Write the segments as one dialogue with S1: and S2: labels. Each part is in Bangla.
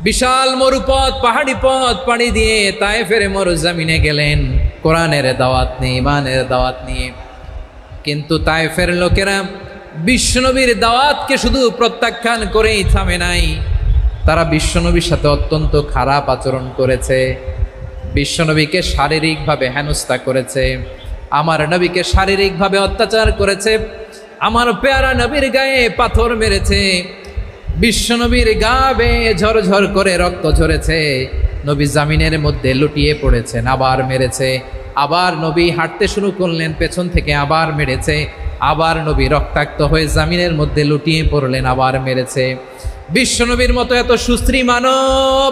S1: বিশাল মরুপথ, পাহাড়ি পথ পাড়ি দিয়ে তায়েফের মরুজমিনে গেলেন কোরআনের দাওয়াত নিয়ে, ইমানের দাওয়াত নিয়ে। কিন্তু তায়েফের লোকেরা বিশ্বনবীর দাওয়াতকে শুধু প্রত্যাখ্যান করেই থামে নাই, তারা বিশ্বনবীর সাথে অত্যন্ত খারাপ আচরণ করেছে। বিশ্বনবীকে শারীরিকভাবে হেনস্থা করেছে, আমার নবীকে শারীরিকভাবে অত্যাচার করেছে, আমার পেয়ারা নবীর গায়ে পাথর মেরেছে, বিশ্বনবীর গা বেয়ে ঝরঝর করে রক্ত ঝরেছে, নবী জামিনের মধ্যে লুটিয়ে পড়েছেন, আবার মেরেছে, আবার নবী হাঁটতে শুরু করলেন, পেছন থেকে আবার মেরেছে, আবার নবী রক্তাক্ত হয়ে জামিনের মধ্যে লুটিয়ে পড়লেন, আবার মেরেছে। বিশ্বনবীর মতো এত সুশ্রী মানব,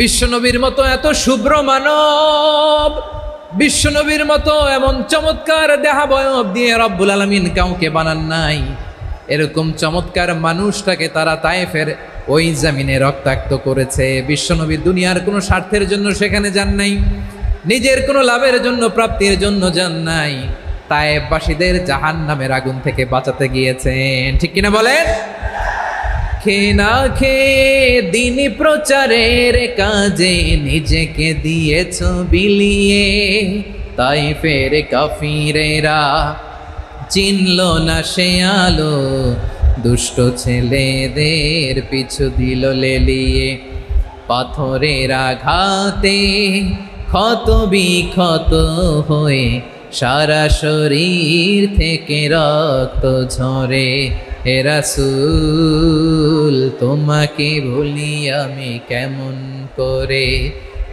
S1: বিশ্বনবীর মতো এত শুভ্র মানব, বিশ্বনবীর মতো এমন চমৎকার দেহাবয়ব দিয়ে রব্বুল আলামিন কাউকে বানান নাই। এরকম চমৎকার মানুষটাকে তারা তায়েফের ওই জমিনে রক্তাক্ত করেছে। বিশ্বনবী দুনিয়ার কোনো স্বার্থের জন্য সেখানে যান নাই, নিজের কোনো লাভের জন্য, প্রাপ্তির জন্য যান নাই, তায়েফবাসীদের জাহান্নামের আগুন থেকে বাঁচাতে গিয়েছেন। ঠিক কিনা বলেন? খেয়ে না খেয়ে দিন প্রচারের কাজে নিজেকে দিয়েছ বিলিয়ে, তায়েফের কাফিরেরা চিনল না সে আলো, দুষ্ট ছেলেদের পিছু দিল লেলিয়ে, পাথরের আঘাতে ক্ষত বিক্ষত হয়ে সারা শরীর থেকে রক্ত ঝরে। হে রাসূল তোমাকে ভুলি আমি কেমন করে,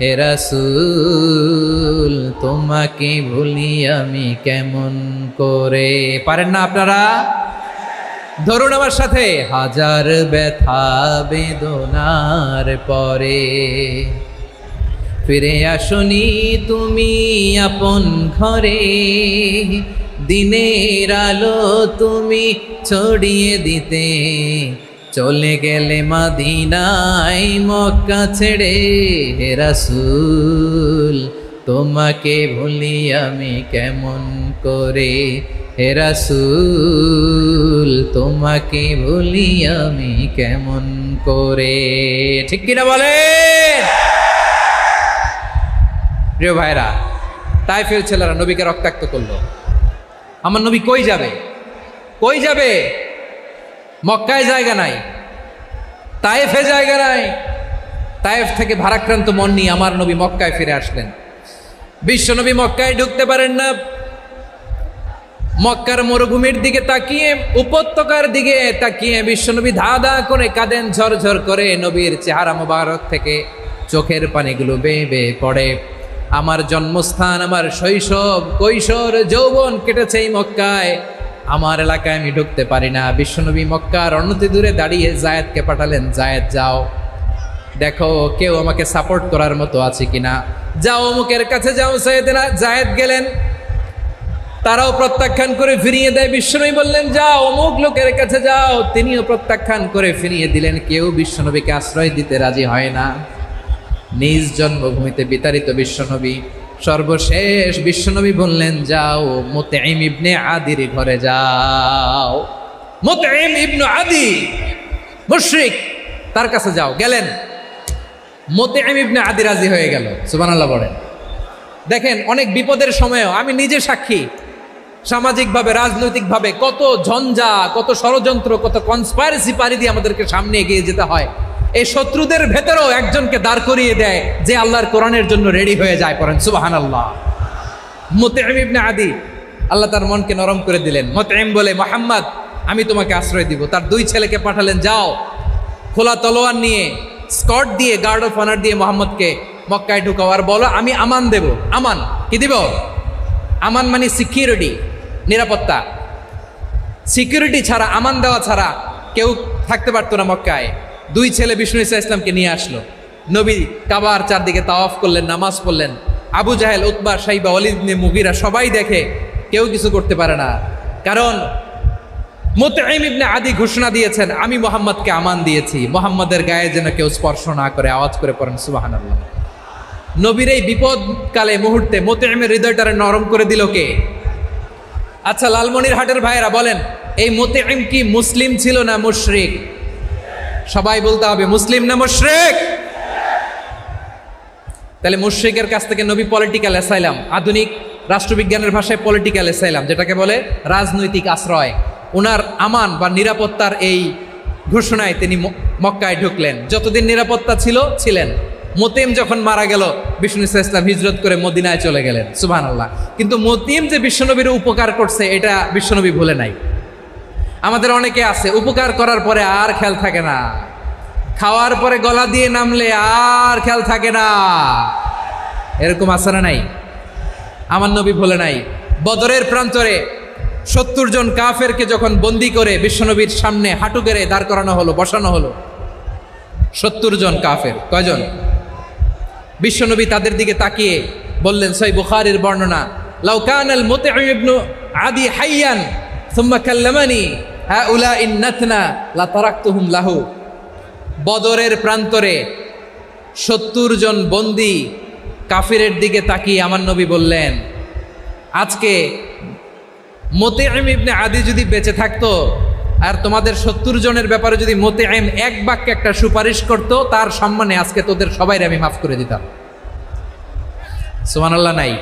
S1: হে রাসূল তোমাকে ভুলি আমি কেমন করে। পারেন না আপনারা? ধরুন আমার সাথে, হাজার ব্যথা বেদনার পরে ফিরে আসনি তুমি আপন ঘরে, দিনের আলো তুমি ছড়িয়ে দিতে, চলে গেলে মদিনায় মক্কা ছেড়ে। হে রাসূল তোমাকে ভুলি আমি কেমন করে, হে রাসূল তোমাকে ভুলি আমি কেমন করে। ঠিক কিনা বলেন? প্রিয় ভাইরা, তায়েফের ছেলেরা নবীকে রক্তাক্ত করলো। আমার নবী কই যাবে? কই যাবে? মক্কায় জায়গা নাই, তায়েফে জায়গা নাই। তায়েফ থেকে ভারাক্রান্ত মন নিয়ে আমার নবী মক্কায় ফিরে আসলেন। বিশ্ব নবী মক্কায় ঢুকতে পারেন না। মক্কার মরুভূমির দিকে তাকিয়ে, উপত্যকার দিকে তাকিয়ে বিশ্বনবী ধা ধা করে কাঁদেন, ঝরঝর করে। নবীর চেহারা মোবারক থেকে চোখের পানিগুলো বেয়ে বেয়ে পড়ে। আমার জন্মস্থান, আমার শৈশব, কৈশোর, যৌবন কেটেছে এই মক্কায়, আমার এলাকায় আমি ঢুকতে পারি না। বিশ্বনবী মক্কার অনতি দূরে দাঁড়িয়ে জায়েদকে পাঠালেন, জায়েদ যাও দেখো কেউ আমাকে সাপোর্ট করার মতো আছে কিনা, যাও অমুকের কাছে যাও। জায়েদ গেলেন, তারাও প্রত্যাখ্যান করে ফিরিয়ে দেয়। বিশ্বনবী বললেন যাও অমুক লোকের কাছে যাও, তিনিও প্রত্যাখ্যান করে ফিরিয়ে দিলেন। কেউ বিশ্বনবীকে আশ্রয় দিতে রাজি হয় না। নিজ জন্মভূমিতে বিতাড়িত বিশ্বনবী, সর্বশেষ বিশ্বনবী বললেন যাও মুতঈম ইবনে আদির ঘরে যাও। মুতঈম ইবনে আদি মুশরিক, তার কাছে যাও। গেলেন, মুতঈম ইবনে আদি রাজি হয়ে গেল। সুবহানাল্লাহ বলেন। দেখেন, অনেক বিপদের সময়ও আমি নিজে সাক্ষী, সামাজিকভাবে, রাজনৈতিকভাবে কত ঝঞ্ঝা, কত ষড়যন্ত্র, কত কনস্পাইরেসি পাড়ি দিয়ে আমাদেরকে সামনে এগিয়ে যেতে হয়। এই শত্রুদের ভেতরেও একজনকে দাঁড় করিয়ে দেয় যে আল্লাহর কোরআনের জন্য রেডি হয়ে যায়। পড়েন সুবহানাল্লাহ। মুতঈম ইবনে আদি, আল্লাহ তার মনকে নরম করে দিলেন। মুতঈম বলে, মুহাম্মদ আমি তোমাকে আশ্রয় দিব। তার দুই ছেলেকে পাঠালেন, যাও খোলা তলোয়ার নিয়ে, স্কট দিয়ে, গার্ড অফ অনার দিয়ে মোহাম্মদকে মক্কায় ঢুকাও, আর বলো আমি আমান দেব। আমান কি দিব? আমান মানে সিকিউরিটি, নিরাপত্তা। সিকিউরিটি ছাড়া, আমান দেওয়া ছাড়া কেউ থাকতে পারতো না মক্কায়। দুই ছেলে বিষ্ণু ইসা ইসলামকে নিয়ে আসলো। নবী কাবার চারদিকে তাওয়াফ করলেন, নামাজ পড়লেন। আবু জাহেল, উতবা, শাইবা, ওয়ালিদ ইবনে মুগীরা সবাই দেখে, কেউ কিছু করতে পারে না। কারণ মুতঈম ইবনে আদি ঘোষণা দিয়েছেন, আমি মুহাম্মদকে আমান দিয়েছি, মুহাম্মদের গায়ে যেন কেউ স্পর্শ না করে। আওয়াজ করে পড়েন সুবহানাল্লাহ। নবীর এই বিপদকালে মুহূর্তে মুতঈমের হৃদয়টারে নরম করে দিল কে? আচ্ছা, লালমনিরহাটের ভাইয়েরা বলেন, এই মুতঈম কি মুসলিম ছিল না মুশরিক? সবাই বলতে হবে মুসলিম না মুশরিক। তাহলে মুশরিকের কাছ থেকে নবী পলিটিক্যাল অ্যাসাইলাম, আধুনিক রাষ্ট্রবিজ্ঞানের ভাষায় পলিটিক্যাল অ্যাসাইলাম, যেটাকে বলে রাজনৈতিক আশ্রয়, ওনার আমান বা নিরাপত্তার এই ঘোষণায় তিনি মক্কায় ঢুকলেন। যতদিন নিরাপত্তা ছিলেন। মতিম যখন মারা গেল, বিষ্ণু ইসলাম হিজরত করে মদিনায় চলে গেলেন, সুবহানাল্লাহ। কিন্তু মতিম যে বিশ্বনবীর উপকার করছে এটা বিশ্বনবী ভুলে নাই। আমাদের অনেকে আছে উপকার করার পরে আর খেয়াল থাকে না, খাওয়ার পরে গলা দিয়ে নামলে আর খেয়াল থাকে না, এরকম আছে না নাই? আমার নবী ভুলে নাই। বদরের প্রান্তরে 70 জন কাফেরকে যখন বন্দি করে বিশ্বনবীর সামনে হাঁটু গেড়ে দাঁড় করানো হলো, বসানো হলো, 70 জন কাফের। কয়জন? বিশ্বনবী তাদের দিকে তাকিয়ে বললেন, সহিহ বুখারীর বর্ণনা, লাউ কানাল মুতঈম ইবনে আদি হাইয়ান সুম্মা কাল্লামানি হাউলাই নাতনা লা তারাকতুহুম লাহু। বদরের প্রান্তরে 70 জন বন্দি কাফিরের দিকে তাকিয়ে আমার নবী বললেন, আজকে মুতঈম ইবনে আদি যদি বেঁচে থাকতো আর তোমাদের 70 জনের ব্যাপারে যদি মুতঈম এক বাক্যে একটা সুপারিশ করত, তার সম্মানে আজকে তোদের সবাইকে আমি মাফ করে দিতাম। সুবহানাল্লাহ নাই?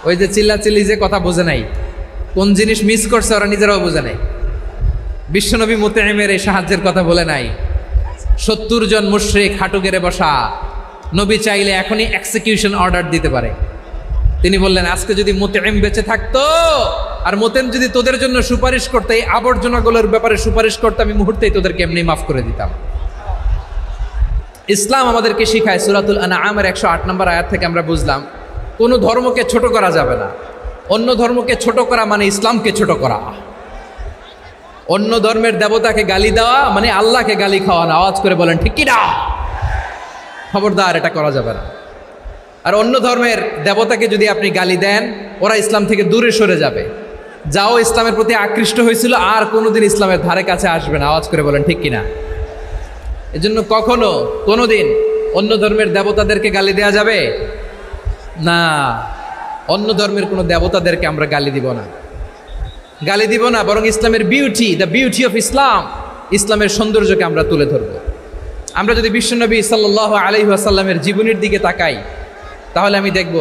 S1: ওই যে চিল্লাচিল্লি যে কথা বোঝে নাই, কোন জিনিস মিস করছে ওরা নিজেরাও বোঝে নাই। বিশ্বনবী মুতঈমের এই সাহায্যের কথা বলে নাই। 70 জন মুশরিক হাঁটু গেড়ে বসা, নবী চাইলে এখনই এক্সিকিউশন অর্ডার দিতে পারে। তিনি বললেন, আজকে যদি মুতঈম বেঁচে থাকতো আর মুতঈম যদি তোদের জন্য সুপারিশ করতে, এই আবর্জনাগুলোর ব্যাপারে সুপারিশ করতে, আমি মুহূর্তেই তোদেরকে এমনি মাফ করে দিতাম। ইসলাম আমাদেরকে শিখায়, সূরাতুল আনআমের 108 নম্বর আয়াত থেকে আমরা বুঝলাম, কোনো ধর্মকে ছোট করা যাবে না। অন্য ধর্মকে ছোট করা মানে ইসলামকে ছোট করা। অন্য ধর্মের দেবতাকে গালি দেওয়া মানে আল্লাহকে গালি খাওয়ানো। আওয়াজ করে বলেন ঠিক কি না? খবরদার, এটা করা যাবে না। আর অন্য ধর্মের দেবতাকে যদি আপনি গালি দেন, ওরা ইসলাম থেকে দূরে সরে যাবে। যাও ইসলামের প্রতি আকৃষ্ট হয়েছিল আর কোনোদিন ইসলামের ধারে কাছে আসবে না। আওয়াজ করে বলেন ঠিক কিনা? এজন্য কখনো কোনোদিন অন্য ধর্মের দেবতাদেরকে গালি দেওয়া যাবে না। অন্য ধর্মের কোনো দেবতাদেরকে আমরা গালি দিব না, গালি দিব না, বরং ইসলামের beauty, the beauty of Islam, ইসলামের সৌন্দর্যকে আমরা তুলে ধরব। আমরা যদি বিশ্বনবী সাল্লাল্লাহু আলাইহি ওয়াসাল্লামের জীবনের দিকে তাকাই, তাহলে আমি দেখব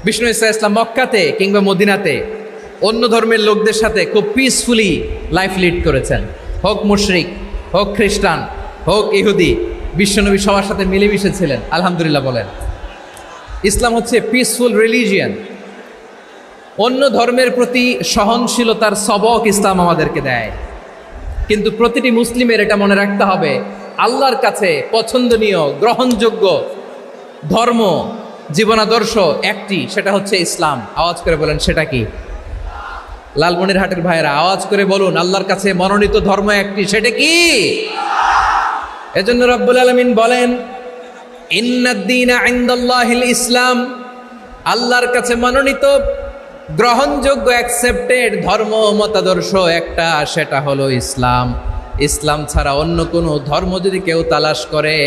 S1: বিষ্ণু ইসলাম মক্কাতে কিংবা মদিনাতে অন্য ধর্মের লোকদের সাথে খুব পিসফুলি লাইফ লিড করেছেন। হোক মুশরিক, হোক খ্রিস্টান, হোক ইহুদি, বিশ্বনবী সবার সাথে মিলেমিশে ছিলেন। আলহামদুলিল্লাহ বলেন। ইসলাম হচ্ছে পিসফুল রিলিজিয়ান। অন্য ধর্মের প্রতি সহনশীলতার সবক ইসলাম আমাদেরকে দেয়। কিন্তু প্রতিটি মুসলিমের এটা মনে রাখতে হবে, আল্লাহর কাছে পছন্দনীয় গ্রহণযোগ্য ধর্ম, জীবনাদর্শ একটি, সেটা হচ্ছে ইসলাম। আওয়াজ করে বলেন সেটা কি? লালমনিরহাটের ভাইয়েরা আওয়াজ করে বলুন, আল্লাহর কাছে মনোনীত ধর্ম একটি, সেটা কি? এজন্য রব্বুল আলামিন বলেন, ইন্নাদ-দীনা ইনদাল্লাহিল ইসলাম, আল্লাহর কাছে মনোনীত গ্রহণযোগ্য অ্যাকসেপ্টেড ধর্ম মতাদর্শ একটা, সেটা হলো ইসলাম। ইসলাম ছাড়া অন্য কোনো ধর্ম যদি কেউ তালাশ করে,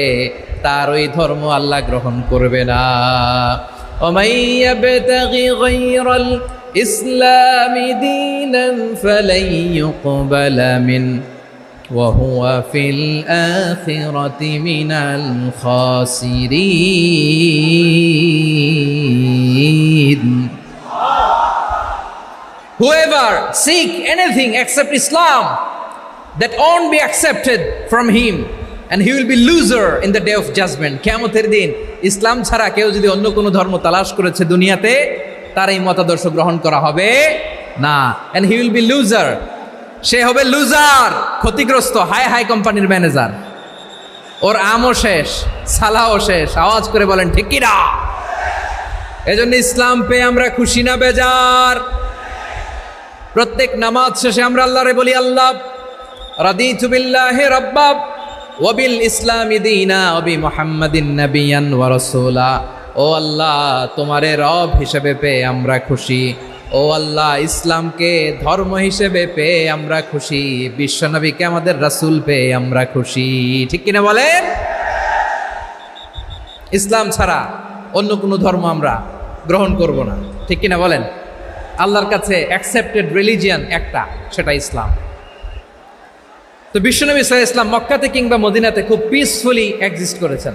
S1: তার ওই ধর্ম আল্লাহ গ্রহণ করবে না। ওমাই ইয়াবতাগি গায়রাল ইসলামি দীনান ফালাই ইউকবালা মিন ওয়া হুয়া ফিল আখিরাতি মিনাল খাসিরিন। Whoever seek anything except Islam, that won't be accepted from him, and he will be loser in the day of judgment. কিয়ামতের দিন ইসলাম ছাড়া কেউ যদি অন্য কোনো ধর্ম তালাশ করেছে দুনিয়াতে, তার এই মতাদর্শ গ্রহণ করা হবে না। and he will be loser, সে হবে লুজার, ক্ষতিগ্রস্ত। হাই হাই কোম্পানির ম্যানেজার, ওর আমও শেষ, সালাও শেষ। আওয়াজ করে বলেন ঠিক কি না? এজন্য ইসলাম পেয়ে আমরা খুশি না বেজার? প্রত্যেক নামাজ শেষে আমরা আল্লাহরে বলি, আল্লাহ রাদিতু বিল্লাহি রাব্বা ওয়া বিল ইসলামি দীনা ওয়া বি মুহাম্মাদিন নাবিয়ান ওয়া রাসূলা। ও আল্লাহ, তোমারে রব হিসেবে পেয়ে আমরা খুশি। ও আল্লাহ, ইসলামকে ধর্ম হিসেবে পেয়ে আমরা খুশি। বিশ্বনবীকে আমাদের রাসূল পেয়ে আমরা খুশি। ঠিক কিনা বলেন? ইসলাম ছাড়া অন্য কোনো ধর্ম আমরা গ্রহণ করব না। ঠিক কিনা বলেন? আল্লাহর কাছে অ্যাকসেপ্টেড রিলিজিয়ান একটা, সেটা ইসলাম। তো বিশ্বনবী সাল্লাল্লাহু আলাইহি ওয়াসাল্লাম মক্কাতে কিংবা মদিনাতে খুব পিসফুলি এক্সিস্ট করেছেন,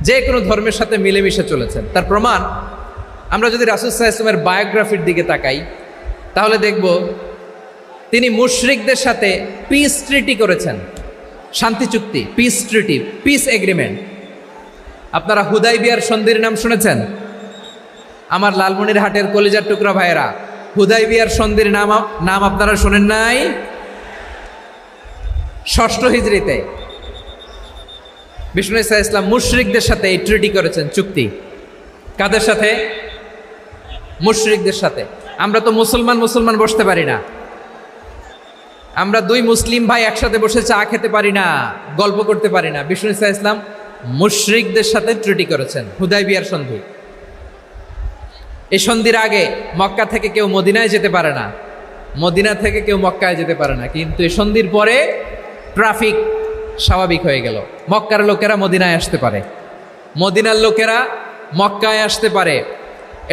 S1: যে কোনো ধর্মের সাথে মিলেমিশে চলেছেন। তার প্রমাণ আমরা যদি রাসূল সাল্লাল্লাহু আলাইহি ওয়াসাল্লামের বায়োগ্রাফির দিকে তাকাই তাহলে দেখব তিনি মুশরিকদের সাথে পিস ট্রিটি করেছেন, শান্তি চুক্তি, পিস ট্রিটি, পিস এগ্রিমেন্ট। আপনারা হুদাইবিয়ার সন্ধির নাম শুনেছেন? আমার লালমনিরহাটের কলিজার টুকরা ভাইয়েরা, হুদাইবিয়ার সন্ধির নাম আপনারা শোনেন নাই? 6ষ্ঠ হিজরিতে বিষ্ণু ঈসা ইসলাম মুশরিকদের সাথে এই ট্রিটি করেছেন, চুক্তি। কাদের সাথে? মুশরিকদের সাথে। আমরা তো মুসলমান বসতে পারি না, আমরা দুই মুসলিম ভাই একসাথে বসে চা খেতে পারি না, গল্প করতে পারি না। বিষ্ণু ঈসা ইসলাম মুশরিকদের সাথে ট্রিটি করেছেন, হুদাইবিয়ার সন্ধি। এই সন্ধির আগে মক্কা থেকে কেউ মদিনায় যেতে পারে না, মদিনা থেকে কেউ মক্কায় যেতে পারে না। কিন্তু এই সন্ধির পরে ট্রাফিক স্বাভাবিক হয়ে গেল, মক্কার লোকেরা মদিনায় আসতে পারে, মদিনার লোকেরা মক্কায় আসতে পারে।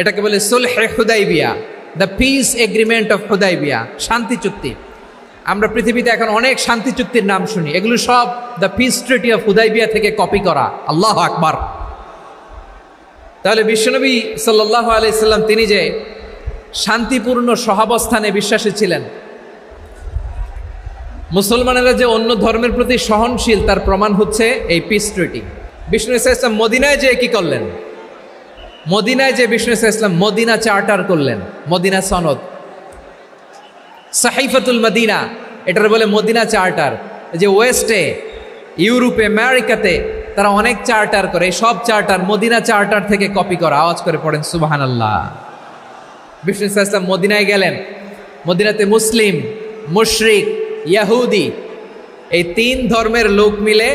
S1: এটাকে বলে সুলহে Hudaybiyyah, the peace agreement of Hudaybiyyah, শান্তি চুক্তি। আমরা পৃথিবীতে এখন অনেক শান্তি চুক্তির নাম শুনি, এগুলো সব the piece treaty of Hudaibiya থেকে কপি করা। আল্লাহু আকবার। তাহলে বিশ্বনবী সাল্লাল্লাহু আলাইহি সাল্লাম তিনি যে শান্তিপূর্ণ সহাবস্থানে বিশ্বাসী ছিলেন, মুসলমানেরা যে অন্য ধর্মের প্রতি সহনশীল, তার প্রমাণ হচ্ছে এই পিস ট্রিটি। বিষ্ণু ঈসা ইসলাম মদিনায় যে কি করলেন? মদিনায় যে বিষ্ণু ঈসা ইসলাম মদিনা চার্টার করলেন, মদিনা সনদ, সাহিফাতুল মদিনা, এটার বলে মদিনা চার্টার। যে ওয়েস্টে, ইউরোপে, আমেরিকাতে তারা অনেক চার্টার করে, এই সব চার্টার মদিনা চার্টার থেকে কপি করা। আওয়াজ করে পড়েন সুবহানাল্লাহ। বিষ্ণু ঈসা ইসলাম মদিনায় গেলেন, মদিনাতে মুসলিম, মুশরিক, ইয়াহুদি, এই 3 ধর্মের লোক মিলে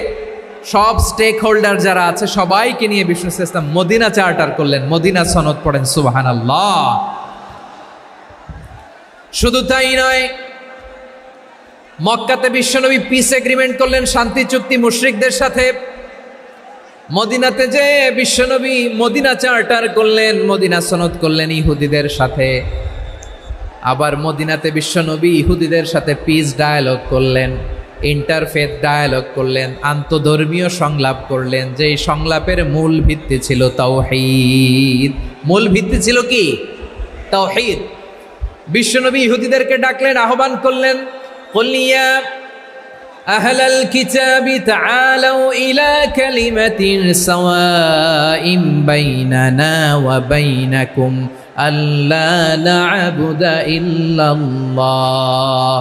S1: সব স্টেক হোল্ডার যারা আছে সবাইকে নিয়ে বিষ্ণু ঈসা ইসলাম মদিনা চার্টার করলেন, মদিনা সনদ। পড়েন সুবহানাল্লাহ। শুধু তাই নয়, মক্কাতে বিশ্বনবী পিস এগ্রিমেন্ট করলেন, শান্তি চুক্তি মুশরিকদের সাথে। মদিনাতে যে বিশ্বনবী মদিনা চার্টার করলেন, মদিনা সনদ করলেন ইহুদিদের সাথে। আবার মদিনাতে বিশ্বনবী ইহুদিদের সাথে পিস ডায়ালগ করলেন, ইন্টারফেথ ডায়ালগ করলেন, আন্তধর্মীয় সংলাপ করলেন। যেই সংলাপের মূল ভিত্তি ছিল তাওহীদ। মূল ভিত্তি ছিল কি? তাওহীদ। বিশ্বনবী ইহুদিদেরকে ডাকলেন, আহ্বান করলেন, কুল ইয়া আহলাল কিতাবি তাআলাউ ইলা কালিমাতিন সাওয়াইন বাইনানা ওয়া বাইনাকুম আল্লা না'বুদা ইল্লাল্লাহ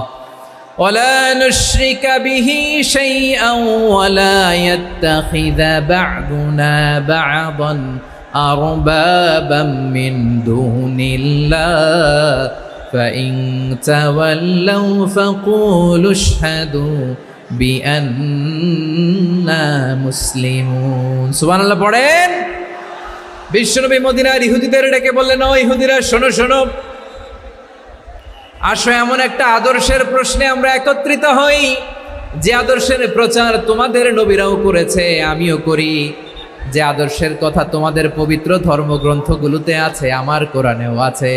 S1: ওয়া লা নুশরিকা বিহি শাইআন ওয়া লা ইয়াত্তাখিযা বা'দুনা বা'দান আরবাবাম মিন দুনিল্লাহ فإن تولوا فقولوا اشهدوا بأننا مسلمون। সুবহানাল্লাহ পড়েন। বিশ্বনবী মদিনার ইহুদিদের ডেকে বললেন, ও ইহুদিরা, শোনো শোনো, আসো এমন একটা আদর্শের প্রশ্নে আমরা একত্রিত হই, যে আদর্শের প্রচার তোমাদের নবীরাও করেছে, আমিও করি, যে আদর্শের কথা তোমাদের পবিত্র ধর্মগ্রন্থগুলোতে আছে, আমার কোরআনেও আছে।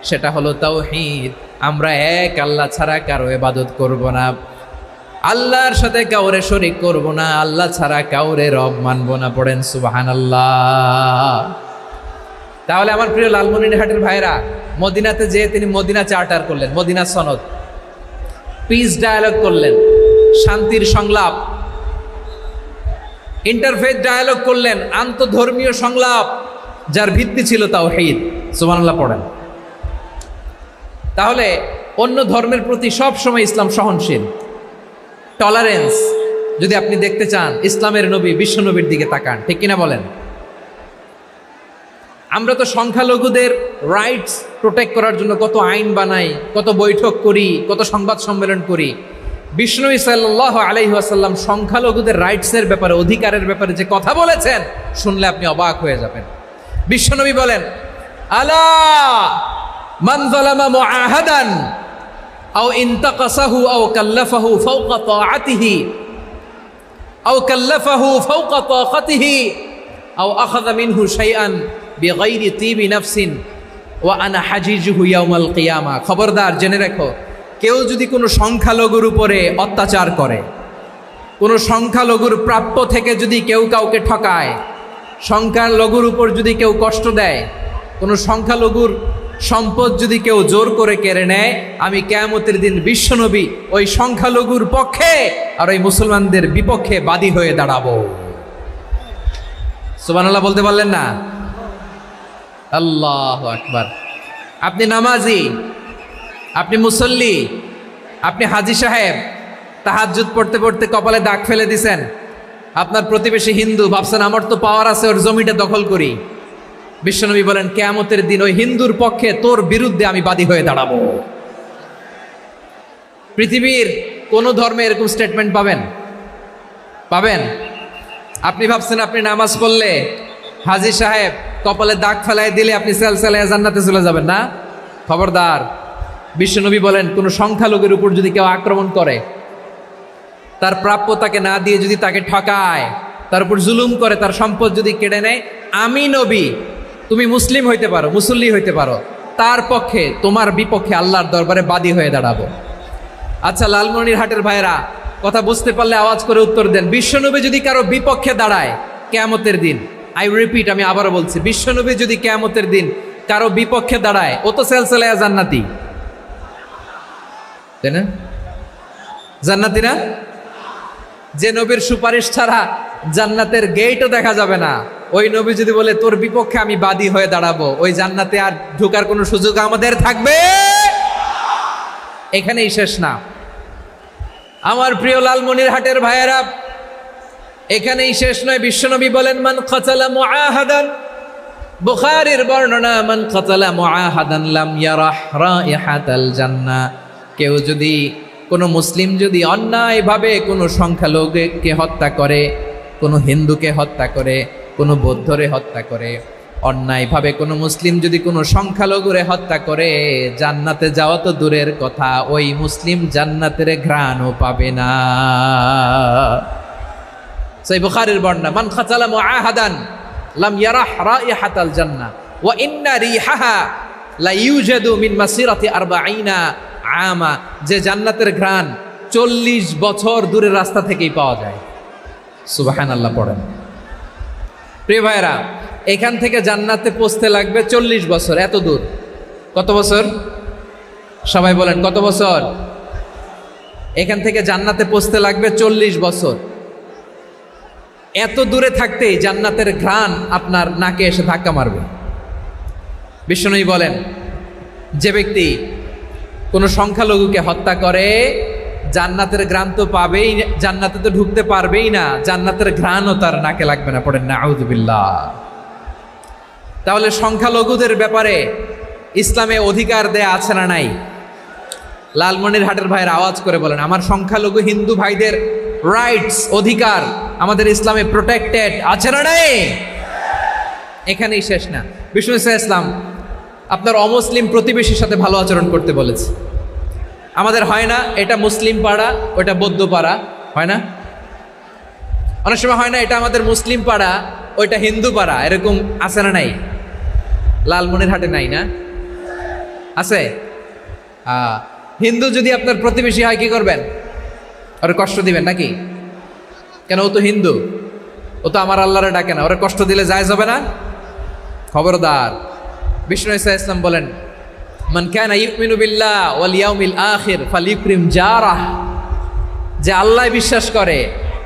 S1: সেটা হলো তাওহীদ। আমরা এক আল্লাহ ছাড়া কারো ইবাদত করব না, আল্লাহর সাথে কাউরে শরীক করব না, আল্লাহ ছাড়া কাউরে রব মানব না। পড়েন সুবহানাল্লাহ। তাহলে আমার প্রিয় লালমনিরহাটের ভাইরা, মদিনাতে যেয়ে তিনি মদিনা চার্টার করলেন, মদিনা সনদ, পিস ডায়ালগ করলেন, শান্তির সংলাপ, ইন্টারফেথ ডায়ালগ করলেন, আন্তধর্মীয় সংলাপ, যার ভিত্তি ছিল তাওহীদ। সুবহানাল্লাহ পড়েন। তাহলে অন্য ধর্মের প্রতি সব সময় ইসলাম সহনশীল, টলারেন্স। যদি আপনি দেখতে চান ইসলামের নবী বিশ্ব নবীর দিকে তাকান, ঠিক কিনা বলেন? আমরা তো সংখ্যালঘুদের রাইটস প্রোটেক্ট করার জন্য কত আইন বানাই, কত বৈঠক করি, কত সংবাদ সম্মেলন করি। বিষ্ণু সাল্লাল্লাহু আলাইহি ওয়াসাল্লাম সংখ্যালঘুদের রাইটসের ব্যাপারে, অধিকারের ব্যাপারে যে কথা বলেছেন, শুনলে আপনি অবাক হয়ে যাবেন। বিশ্বনবী বলেন, আলা মান যালামা মুআহাদান আও ইনতাকাসাহু আও কাল্লাফাহু ফাওকা তাআতিহি আও কাল্লাফাহু ফাওকা তাকাতিহি আও আখাযা মিনহু শাইআন বিগাইরি তিবি নাফসিন ওয়া আনা হাজিজুহু ইয়াউমাল কিয়ামা। খবরদার, জেনে রাখো, কেউ যদি কোনো সংখ্যালঘুর উপরে অত্যাচার করে, কোনো সংখ্যালঘুর প্রাপ্য থেকে যদি কেউ কাউকে ঠকায়, সংখ্যালঘুর উপর যদি কেউ কষ্ট দেয়, কোনো সংখ্যালঘুর সম্পদ যদি কেউ জোর করে কেড়ে নেয়, আমি কিয়ামতের দিন বিশ্বনবী ওই সংখ্যালঘুর পক্ষে আর ওই মুসলমানদের বিপক্ষে বাদী হয়ে দাঁড়াবো। সুবহানাল্লাহ বলতে পারলেন না? আল্লাহু আকবার। আপনি নামাজি, আপনি মুসল্লি, আপনি হাজী সাহেব, তাহাজ্জুদ পড়তে পড়তে কপালে দাগ ফেলে দিছেন, আপনার প্রতিবেশী হিন্দু, ভাবছেন আমার তো পাওয়ার আছে, ওর জমিটা দখল করি। বিশ্বনবী বলেন কিয়ামতের দিন ওই হিন্দুর পক্ষে তোর বিরুদ্ধে আমি বাদী হয়ে দাঁড়াবো। পৃথিবীর কোন ধর্মে এরকম স্টেটমেন্ট পাবেন? পাবেন? আপনি ভাবছেন আপনি নামাজ পড়লে হাজী সাহেব কপালে দাগ ফেলাই দিলে আপনি সেলসেলায় জান্নাতে চলে যাবেন না? খবরদার। বিশ্বনবী বলেন কোন সংখ্যালঘুর উপর যদি কেউ আক্রমণ করে, তার প্রাপ্য তাকে না দিয়ে যদি তাকে ঠকায়, তার উপর জুলুম করে, তার সম্পদ যদি কেড়ে নেয়, আমি নবী, তুমি মুসলিম হইতে পারো, মুসল্লি হইতে পারো, তার পক্ষে তোমার বিপক্ষে আল্লাহর দরবারে বাদী হয়ে দাঁড়াবো। আচ্ছা লালমনিরহাটের ভাইরা, কথা বুঝতে পারলে আওয়াজ করে উত্তর দেন। বিশ্বনবী যদি কারো বিপক্ষে দাঁড়ায় কিয়ামতের দিন, আই রিপিট, আমি আবারও বলছি, বিশ্বনবী যদি কিয়ামতের দিন কারো বিপক্ষে দাঁড়ায়, ও তো সেলসেলায়া জান্নাতি, তাই না? জান্নাতি না? যে নবীর সুপারিশ ছাড়া জান্নাতের গেটও দেখা যাবে না, ওই নবী যদি বলে তোর বিপক্ষে আমি বাদী হয়ে দাঁড়াবো, ওই জান্নাতে আর ঢোকার কোনো সুযোগ আমাদের থাকবে? এখানেই শেষ না আমার প্রিয় লালমনিরহাটের ভাইয়েরা, এখানেই শেষ নয়। বিশ্বনবী বলেন মান কাতালা মুআহাদান, বুখারীর বর্ণনা, মান কাতালা মুআহাদান লাম ইয়ারাহ রাইহাতাল জান্নাহ। কেউ যদি, কোনো মুসলিম যদি অন্যায়ভাবে কোনো সংখ্যালঘুকে হত্যা করে, কোনো হিন্দুকে হত্যা করে, কোনো বৌদ্ধরে হত্যা করে, অন্যায়ভাবে কোনো মুসলিম যদি কোনো সংখ্যালঘুরে হত্যা করে, জান্নাতে যাওয়া তো দূরের কথা, ওই মুসলিম জান্নাতের ঘ্রাণও পাবে না। সেই বুখারীর বর্ণনা, মান কাতালা মুআহাদান লাম ইয়ারাহ রাইহাতাল জান্নাহ ওয়া ইন্না রিহাহা লা ইউজাদু মিন মাসিরাতি 40 আমা। যে জান্নাতের ঘ্রাণ 40 বছর দূরের রাস্তা থেকেই পাওয়া যায়। সুবহানাল্লাহ পড়েন। প্রিয় ভাইরা, এখান থেকে জান্নাতে পৌঁছতে লাগবে 40 বছর। এত দূর, কত বছর? সবাই বলেন কত বছর? এখান থেকে জান্নাতে পৌঁছতে লাগবে 40 বছর। এত দূরে থাকতেই জান্নাতের ঘ্রাণ আপনার নাকে এসে ধাক্কা মারবে। বিশ্বনবী বলেন যে ব্যক্তি কোনো সংখ্যালঘুকে হত্যা করে, জান্নাতের ঘ্রাণ তো পাবেই, জান্নাতে তো ঢুকতে পারবেই না, জান্নাতের ঘ্রাণও তার নাকে লাগবে না। পড়েন নাউযুবিল্লাহ। তাহলে সংখ্যালঘুদের ব্যাপারে ইসলামে অধিকার দেয়া আছে না নাই? লালমনিরহাটের ভাইয়ের আওয়াজ করে বলেন, আমার সংখ্যালঘু হিন্দু ভাইদের রাইটস, অধিকার আমাদের ইসলামে প্রোটেক্টেড আছে না নাই? এখানেই শেষ না। বিষ্ণু ইসলাম আপনার অমুসলিম প্রতিবেশীর সাথে ভালো আচরণ করতে বলেছে। আমাদের হয় না, এটা মুসলিম পাড়া, ওটা বৌদ্ধ পাড়া, হয় না? অনেক সময় হয় না, এটা আমাদের মুসলিম পাড়া, ওইটা হিন্দু পাড়া, এরকম আছে না নাই? লালমনিরহাটে নাই না? আছে? হিন্দু যদি আপনার প্রতিবেশী হয় কি করবেন? ওরে কষ্ট দিবেন নাকি? কেন? ও তো হিন্দু, ও তো আমার আল্লাহরে ডাকে না, ওরে কষ্ট দিলে জায়েজ হবে না? খবরদার। বিষ্ণু ইসলাম বলেন মান কানা ইউমিনু বিল্লাহ ওয়াল ইয়াউমিল আখির ফালিউকরিম জারাহ। যে আল্লাহ বিশ্বাস করে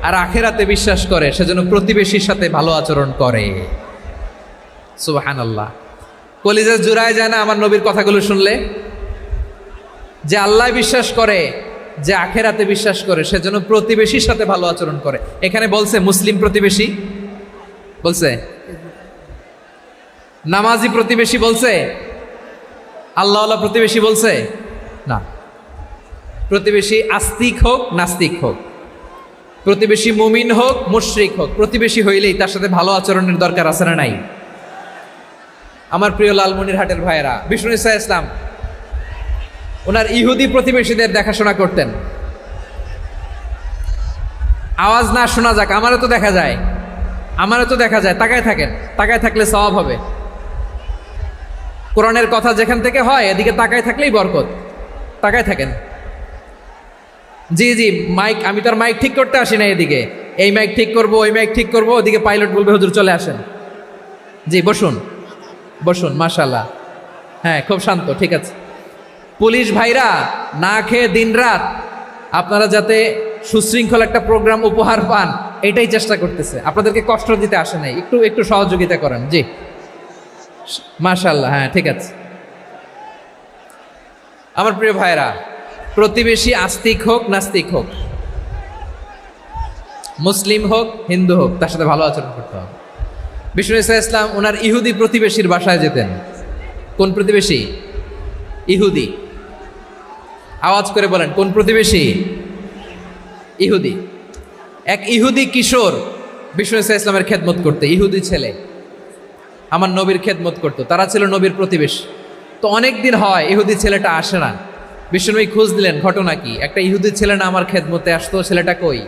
S1: আর আখিরাতে বিশ্বাস করে, সেজন্য প্রতিবেশীর সাথে ভালো আচরণ করে। সুবহানাল্লাহ। কলিজা জুড়ায় যায় না আমার নবীর কথাগুলো শুনলে? যে আল্লাহ বিশ্বাস করে, যে আখিরাতে বিশ্বাস করে, সেজন্য প্রতিবেশীর সাথে ভালো আচরণ করে। এখানে বলছে মুসলিম প্রতিবেশী বলছে, নামাজি প্রতিবেশী বলছে, আল্লাহওয়ালা প্রতিবেশী বলছে না। প্রতিবেশী আস্তিক হোক নাস্তিক হোক, প্রতিবেশী মুমিন হোক মুশরিক হোক, প্রতিবেশী হইলেই তার সাথে ভালো আচরণের দরকার আছে না নাই? আমার প্রিয় লালমনিরহাটের ভাইয়েরা, বিষ্ণু ইসলাম ওনার ইহুদি প্রতিবেশীদের দেখাশোনা করতেন। আওয়াজ না শোনা যাক, আমারও তো দেখা যায়, আমারও তো দেখা যায়। তাকায় থাকেন, তাকায় থাকলে সওয়াব হবে। কোরআনের কথা যেখান থেকে হয় এদিকে তাকায় থাকলেই বরকত। তাকায় থাকেন। জি জি, মাইক, আমি তো আর মাইক ঠিক করতে আসি না এদিকে, এই মাইক ঠিক করব, ওই মাইক ঠিক করব, ওদিকে পাইলট বলবে হুজুর চলে আসেন। জি বসুন বসুন, মাশাআল্লাহ, হ্যাঁ খুব শান্ত, ঠিক আছে। পুলিশ ভাইরা না খেয়ে দিনরাত আপনারা যাতে সুশৃঙ্খল একটা প্রোগ্রাম উপহার পান এটাই চেষ্টা করতেছে, আপনাদেরকে কষ্ট দিতে আসে নাই, একটু একটু সহযোগিতা করেন। জি মাশাআল্লাহ, হ্যাঁ ঠিক আছে। আমার প্রিয় ভাইরা, প্রতিবেশী আস্তিক হোক নাস্তিক হোক, মুসলিম হোক হিন্দু হোক, তার সাথে ভালো আচরণ করতে হবে। বিষ্ণু ইসলাম ওনার ইহুদি প্রতিবেশীর বাসায় যেতেন। কোন প্রতিবেশী? ইহুদি। আওয়াজ করে বলেন, কোন প্রতিবেশী? ইহুদি। এক ইহুদি কিশোর বিষ্ণু ইসলামের খেদমত করতে, ইহুদি ছেলে আমার নবীর খেদমত করতো, তারা ছিল নবীর প্রতিবেশী। তো অনেক দিন হয় ইহুদি ছেলেটা আসে না। বিষ্ণুনবী খোঁজ দিলেন, ঘটনা কি? একটা ইহুদি ছেলে না আমার খেদমতে আসতো, ছেলেটা কই?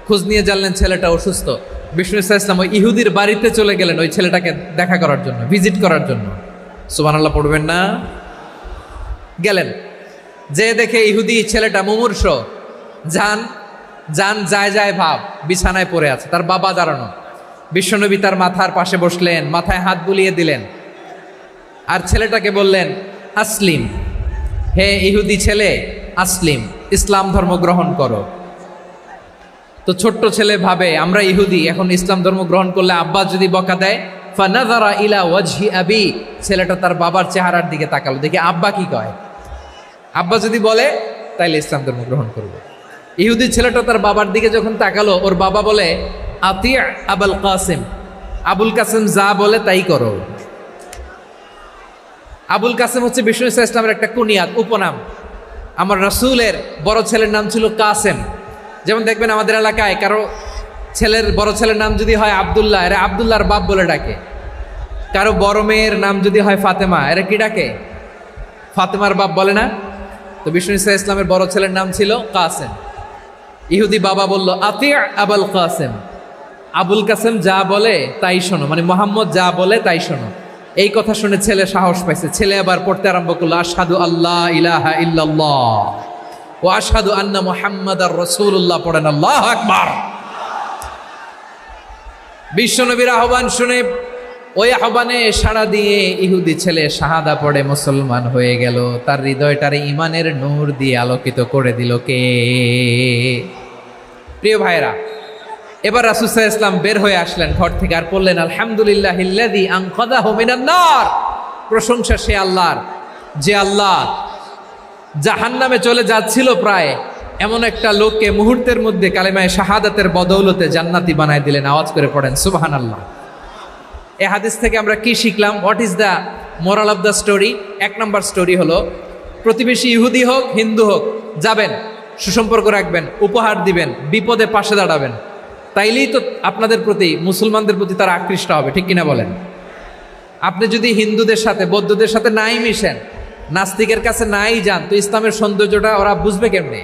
S1: খোঁজ নিয়ে জানলেন ছেলেটা অসুস্থ। বিষ্ণু ইসলাম ওই ইহুদির বাড়িতে চলে গেলেন ওই ছেলেটাকে দেখা করার জন্য, ভিজিট করার জন্য। সুবহানাল্লাহ পড়বেন না? গেলেন, যে দেখে ইহুদি ছেলেটা মুমূর্ষ, যান যায় যায় ভাব, বিছানায় পড়ে আছে, তার বাবা দাঁড়ানো। বিশ্বনবী তার মাথার পাশে বসলেন, মাথায় হাত বুলিয়ে দিলেন, আর ছেলেটাকে বললেন আসলিম, হে ইহুদি ছেলে আসলিম, ইসলাম ধর্ম গ্রহণ করো। তো ছোট্ট ছেলে ভাবে আমরা ইহুদি, এখন ইসলাম ধর্ম গ্রহণ করলে আব্বা যদি বকা দেয়, ফানাযারা ইলা ওয়াজহি আবি, ছেলেটা তার বাবার চেহারার দিকে তাকালো, দেখি আব্বা কি কয়। আব্বা যদি বলে তাইলে ইসলাম ধর্ম গ্রহণ করবে। ইহুদি ছেলেটা তার বাবার দিকে যখন তাকালো, ওর বাবা বলে আতি আবুল কাসিম, আবুল কাসিম যা বলে তাই করো। আবুল কাসিম হচ্ছে বিষ্ণু ইসলামের একটা কুনিয়াত, উপনাম। আমার রাসূলের বড় ছেলের নাম ছিল কাসেম। যেমন দেখবেন আমাদের এলাকায় কারো ছেলের বড় ছেলের নাম যদি হয় আব্দুল্লাহ, এরা আব্দুল্লাহর বাপ বলে ডাকে। কারো বড় মেয়ের নাম যদি হয় ফাতেমা, এরা কি ডাকে? ফাতেমার বাপ বলে না? তো বিষ্ণু ইসলামের বড় ছেলের নাম ছিল কাসেম। ইহুদি বাবা বলল আতি আবুল কাসেম, আবুল কাসেম যা বলে তাই শোনো, মানে মোহাম্মদ যা বলে তাই শোনো। এই কথা শুনে ছেলে সাহস পাইছে, ছেলে আবার পড়তে আরম্ভ করলো আশহাদু আল্লাহ ইলাহা ইল্লাল্লাহ ওয়া আশহাদু আন্না মুহাম্মাদার রাসূলুল্লাহ, পড়েন আল্লাহু আকবার। বিশ্বনবীর আহ্বান শুনে ওই আহ্বানে সাড়া দিয়ে ইহুদি ছেলে শাহাদা পড়ে মুসলমান হয়ে গেল। তার হৃদয়টারে ইমানের নূর দিয়ে আলোকিত করে দিল কে? প্রিয় ভাইরা, এবার রাসূল সাল্লাল্লাহু আলাইহি ওয়াসাল্লাম বের হয়ে আসলেন ঘর থেকে, আর বললেন আলহামদুলিল্লাহিল্লাযী আনকাযাহু মিনান নার, প্রশংসা সে আল্লাহর যে আল্লাহ জাহান্নামে চলে যাচ্ছিল প্রায় এমন একটা লোককে মুহূর্তের মধ্যে কালেমায়ে শাহাদাতের বদৌলতে জান্নাতি বানায় দিলেন। আওয়াজ করে পড়েন সুবহানাল্লাহ। এই হাদিস থেকে আমরা কি শিখলাম? What is the moral of the story? এক নম্বর স্টোরি হলো, প্রতিবেশী ইহুদি হোক হিন্দু হোক, যাবেন, সুসম্পর্ক রাখবেন, উপহার দিবেন, বিপদে পাশে দাঁড়াবেন, তাইলেই তো আপনাদের প্রতি, মুসলমানদের প্রতি তারা আকৃষ্ট হবে, ঠিক কিনা বলেন? আপনি যদি হিন্দুদের সাথে বৌদ্ধদের সাথে নাই মিশেন, নাস্তিকের কাছে নাই যান, তো ইসলামের সৌন্দর্যটা ওরা বুঝবে কেমনে?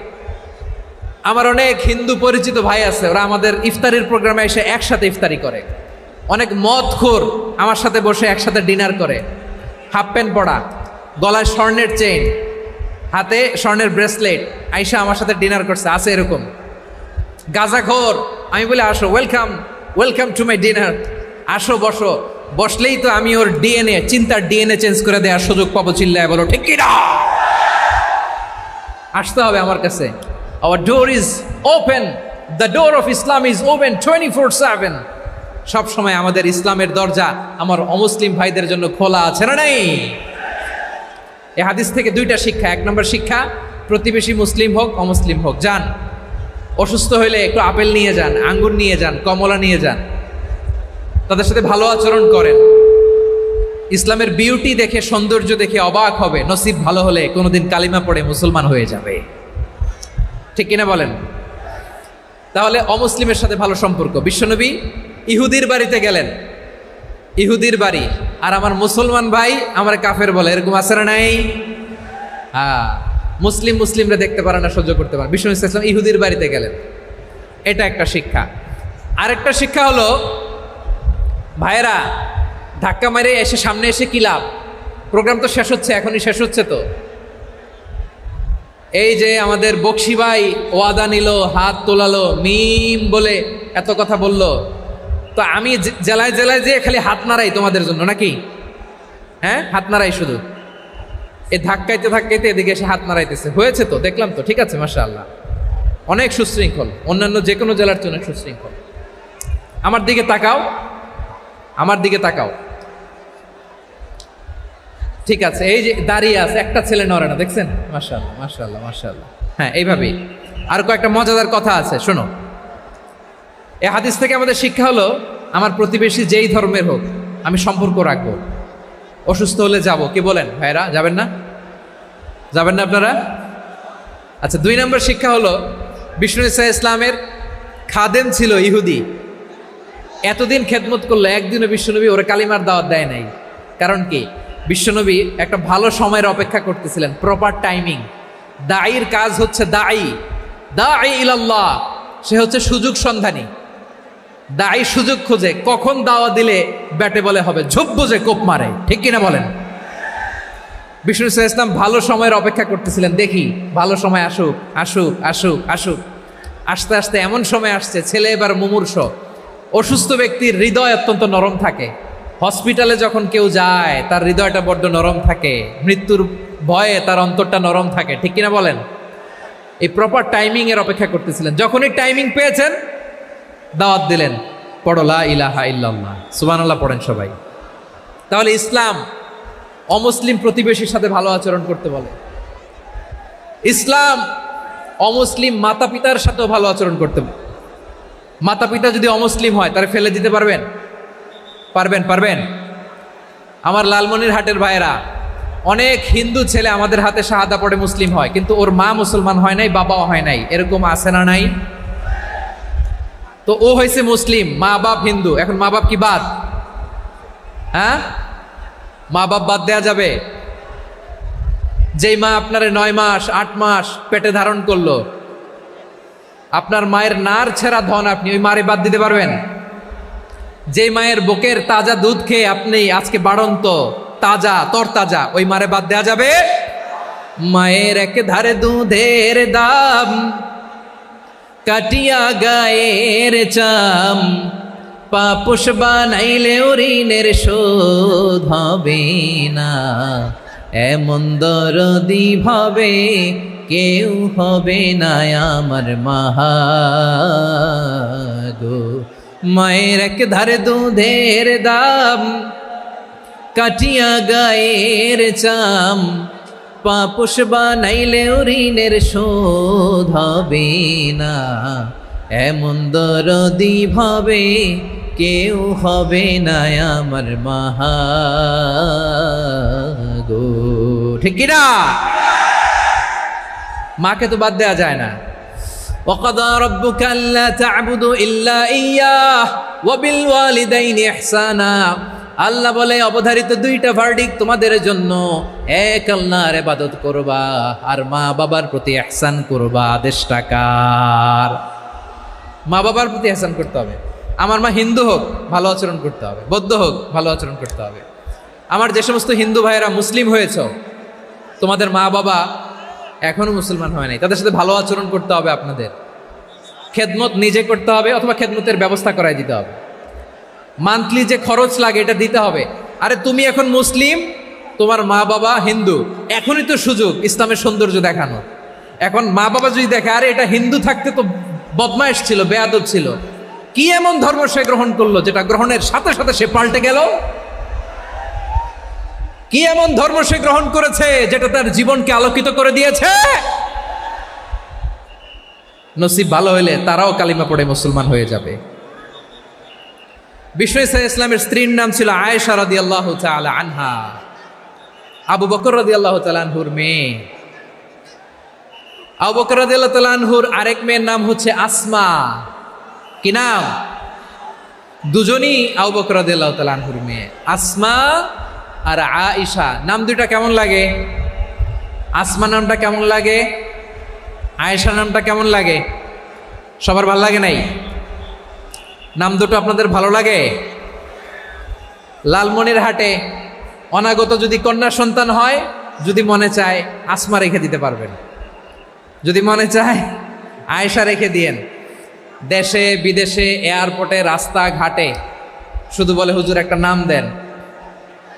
S1: আমার অনেক হিন্দু পরিচিত ভাই আছে, ওরা আমাদের ইফতারির প্রোগ্রামে এসে একসাথে ইফতারি করে। অনেক মদখোর আমার সাথে বসে একসাথে ডিনার করে, হাফ প্যান্ট পরা, গলায় স্বর্ণের চেইন, হাতে স্বর্ণের ব্রেসলেট, আইসা আমার সাথে ডিনার করছে, আছে এরকম। গাঁজাখোর, আমি বলি আসো, welcome welcome to my dinner, আসো বসো। বসলেই তো আমি ওর ডিএনএ, চিন্তার ডিএনএ চেঞ্জ করে দেওয়ার সুযোগ পাবো, চিল্লায় বলো ঠিক কিনা? আসতে হবে আমার কাছে। Hour door is open, the door of Islam is open 24/7। সব সময় আমাদের ইসলামের দরজা আমার অমুসলিম ভাইদের জন্য খোলা আছে না নাই? এই হাদিস থেকে দুইটা শিক্ষা। এক নম্বর শিক্ষা, প্রতিবেশী মুসলিম হোক অমুসলিম হোক, যান, অসুস্থ হইলে একটু আপেল নিয়ে যান, আঙ্গুর নিয়ে যান, কমলা নিয়ে যান, তাদের সাথে ভালো আচরণ করেন। ইসলামের বিউটি দেখে, সৌন্দর্য দেখে অবাক হবে, নসিব ভালো হলে কোনোদিন কালিমা পড়ে মুসলমান হয়ে যাবে, ঠিক কিনা বলেন? তাহলে অমুসলিমের সাথে ভালো সম্পর্ক। বিশ্বনবী ইহুদির বাড়িতে গেলেন, ইহুদির বাড়ি, আর আমার মুসলমান ভাই আমার কাফের বলে, এরকম আছে না নাই? হ্যাঁ, মুসলিমরা দেখতে পারে না, সহ্য করতে পারে। বিষ্ণু ইসলাম ইহুদির বাড়িতে গেলেন, এটা একটা শিক্ষা। আরেকটা শিক্ষা হলো, ভাইয়েরা ধাক্কা মারে এসে সামনে এসে কি লাভ? প্রোগ্রাম তো শেষ হচ্ছে, এখনই শেষ হচ্ছে, তো এই যে আমাদের বক্সি ভাই ওয়াদা নিল, হাত তোলালো, মিম বলে এত কথা বলল, তো আমি জেলায় জেলায় যে খালি হাত নাড়াই তোমাদের জন্য নাকি? হ্যাঁ, হাত নাড়াই শুধু, এই ধাক্কাইতে ধাক্কাইতে এদিকে এসে হাত নাড়াইতেছে। হয়েছে তো, দেখলাম তো, ঠিক আছে, মাশাআল্লাহ, অনেক সুশৃঙ্খল, অন্যান্য যে কোনো জেলার চেয়ে অনেক সুশৃঙ্খল। আমার দিকে তাকাও, আমার দিকে তাকাও, ঠিক আছে। এই যে দাঁড়িয়ে আছে, একটা ছেলে নড়ে না, দেখছেন? মাশাআল্লাহ, মাশাআল্লাহ, মাশাআল্লাহ। হ্যাঁ, এইভাবেই। আর কয়েকটা মজাদার কথা আছে, শোনো। এই হাদিস থেকে আমাদের শিক্ষা হলো, আমার প্রতিবেশী যেই ধর্মের হোক আমি সম্পর্ক রাখবো। অসুস্থ হলে যাব, কি বলেন ভাইরা? যাবেন না? যাবেন না আপনারা? আচ্ছা, 2 নম্বর শিক্ষা হলো, বিষ্ণু ইসা ইসলামের খাদেম ছিল ইহুদি, এতদিন খেদমত করলো, একদিনও বিশ্বনবী ওরা কালিমার দাওয়াত দেয় নাই। কারণ কি? বিশ্বনবী একটা ভালো সময়ের অপেক্ষা করতেছিলেন, প্রপার টাইমিং। দায়ীর কাজ হচ্ছে দাঈ ইলাল্লাহ, সে হচ্ছে সুযোগ সন্ধানী। দায়ী সুযোগ খোঁজে, কখন দাওয়া দিলে ব্যাটে বলে হবে, ঝোপ বুঝে কোপ মারে, ঠিক কিনা বলেন? বিষ্ণু ইসলাম ভালো সময়ের অপেক্ষা করতেছিলেন, দেখি ভালো সময় আসুক আসুক আসুক আসুক। আস্তে আস্তে এমন সময় আসছে, ছেলে এবার মুমূর্ষ। অসুস্থ ব্যক্তির হৃদয় অত্যন্ত নরম থাকে। হসপিটালে যখন কেউ যায় তার হৃদয়টা বড্ড নরম থাকে, মৃত্যুর ভয়ে তার অন্তরটা নরম থাকে, ঠিক কিনা বলেন? এই প্রপার টাইমিং এর অপেক্ষা করতেছিলেন। যখনই টাইমিং পেয়েছেন, দাওয়াত দিলেন, পড়ো লা ইলাহা ইল্লাল্লাহ, সুবহানাল্লাহ পড়েন সবাই। তাহলে ইসলাম অমুসলিম প্রতিবেশীর সাথে ভালো আচরণ করতে বলে। ইসলাম অমুসলিম মাতা পিতার সাথেও ভালো আচরণ করতে বলে। মাতা পিতা যদি অমুসলিম হয়, তারা ফেলে দিতে পারবেন? পারবেন? আমার লালমনিরহাটের ভাইয়েরা, অনেক হিন্দু ছেলে আমাদের হাতে শাহাদা পড়ে মুসলিম হয়, কিন্তু ওর মা মুসলমান হয় নাই, বাবাও হয় নাই, এরকম আছে না নাই? তো ও হয়েছে মুসলিম, মা বাপ হিন্দু, এখন মা বাপ কি বাদ? হ্যাঁ, মা বাপ বাদ দেয়া যাবে? যেই মা আপনারে 9 মাস 8 মাস পেটে ধারণ করলো, আপনার মায়ের নার ছেঁড়া ধন, আপনি ওই মারে বাদ দিতে পারবেন? যেই মায়ের বুকের তাজা দুধ খেয়ে আপনি আজকে বাড়ন্ত তাজা তরতাজা, ওই মারে বাদ দেয়া যাবে? মায়ের এক ধারে দুধের দাম, কাটিয়া গায়ের চাম, পাপুষ বানাইলে ঋণের শোধ হবে না, এমন দরদি ভাবে কেউ হবে না আমার মাহা গো। মায়ের এক ধারে দুধের দাম, কাটিয়া গায়ের চাম, পাপুষ বানাইলে ঋণের শোধ হবে না, এমন দরদি ভাবে কেউ হবে না আমার মাহা গো, ঠিক কিনা? মাকে তো বাদ দেওয়া যায় না। وَقَضَى رَبُّكَ أَلَّا تَعْبُدُوا إِلَّا إِيَّاهُ وَبِالْوَالِدَيْنِ إِحْسَانًا। আল্লাহ বলে, অবধারিত 2টা ভার্ডিক্ট তোমাদের জন্য, এক আল্লাহর ইবাদত করবা আর মা বাবার প্রতি ইহসান করবা। আদেশটা কার? মা বাবার প্রতি ইহসান করতে হবে। আমার মা হিন্দু হোক, ভালো আচরণ করতে হবে, বৌদ্ধ হোক, ভালো আচরণ করতে হবে। আমার যে সমস্ত হিন্দু ভাইয়েরা মুসলিম হয়েছ, তোমাদের মা বাবা এখনো মুসলমান হয় নাই, তাদের সাথে ভালো আচরণ করতে হবে। আপনাদের খেদমত নিজে করতে হবে, অথবা খেদমতের ব্যবস্থা করাই দিতে হবে। মান্থলি যে খরচ লাগে এটা দিতে হবে। আরে তুমি এখন মুসলিম, তোমার মা বাবা হিন্দু, এখনই তো সুযোগ ইসলামের সৌন্দর্য দেখানো। এখন মা বাবা যদি দেখে, আরে এটা হিন্দু থাকতে তো বদমাইশ ছিল, বেয়াদব ছিল, কি এমন ধর্ম সে গ্রহণ করলো যেটা গ্রহণের সাথে সাথে সে পাল্টে গেল? কি এমন ধর্ম সে গ্রহণ করেছে যেটা তার জীবনকে আলোকিত করে দিয়েছে? নসিব ভালো হইলে তারাও কালিমা পড়ে মুসলমান হয়ে যাবে। বিষ্ণু ইসা ইসলামের স্ত্রীর নাম ছিল আয়েশা রাদিয়াল্লাহু তাআলা আনহা, আবু বকর রাদিয়াল্লাহু তাআলা আনহুর মেয়ে। আবু বকর রাদিয়াল্লাহু তাআলা আনহুর আরেক মেয়ের নাম হচ্ছে আসমা। কি নাম? দুজনই আবু বকর রাদিয়াল্লাহু তাআলা আনহুর মেয়ে, আসমা আর আয়েশা। নাম দুইটা কেমন লাগে? আসমা নামটা কেমন লাগে? আয়েশা নামটা কেমন লাগে? সবার ভালো লাগে নাই? নাম দুটো আপনাদের ভালো লাগে? লালমনিরহাটে অনাগত যদি কন্যা সন্তান হয়, যদি মনে চায় আসমা রেখে দিতে পারবেন। যদি মনে চায় আয়েশা রেখে দিয়েন। দেশে বিদেশে এয়ারপোর্টে রাস্তাঘাটে শুধু বলে হুজুর একটা নাম দেন,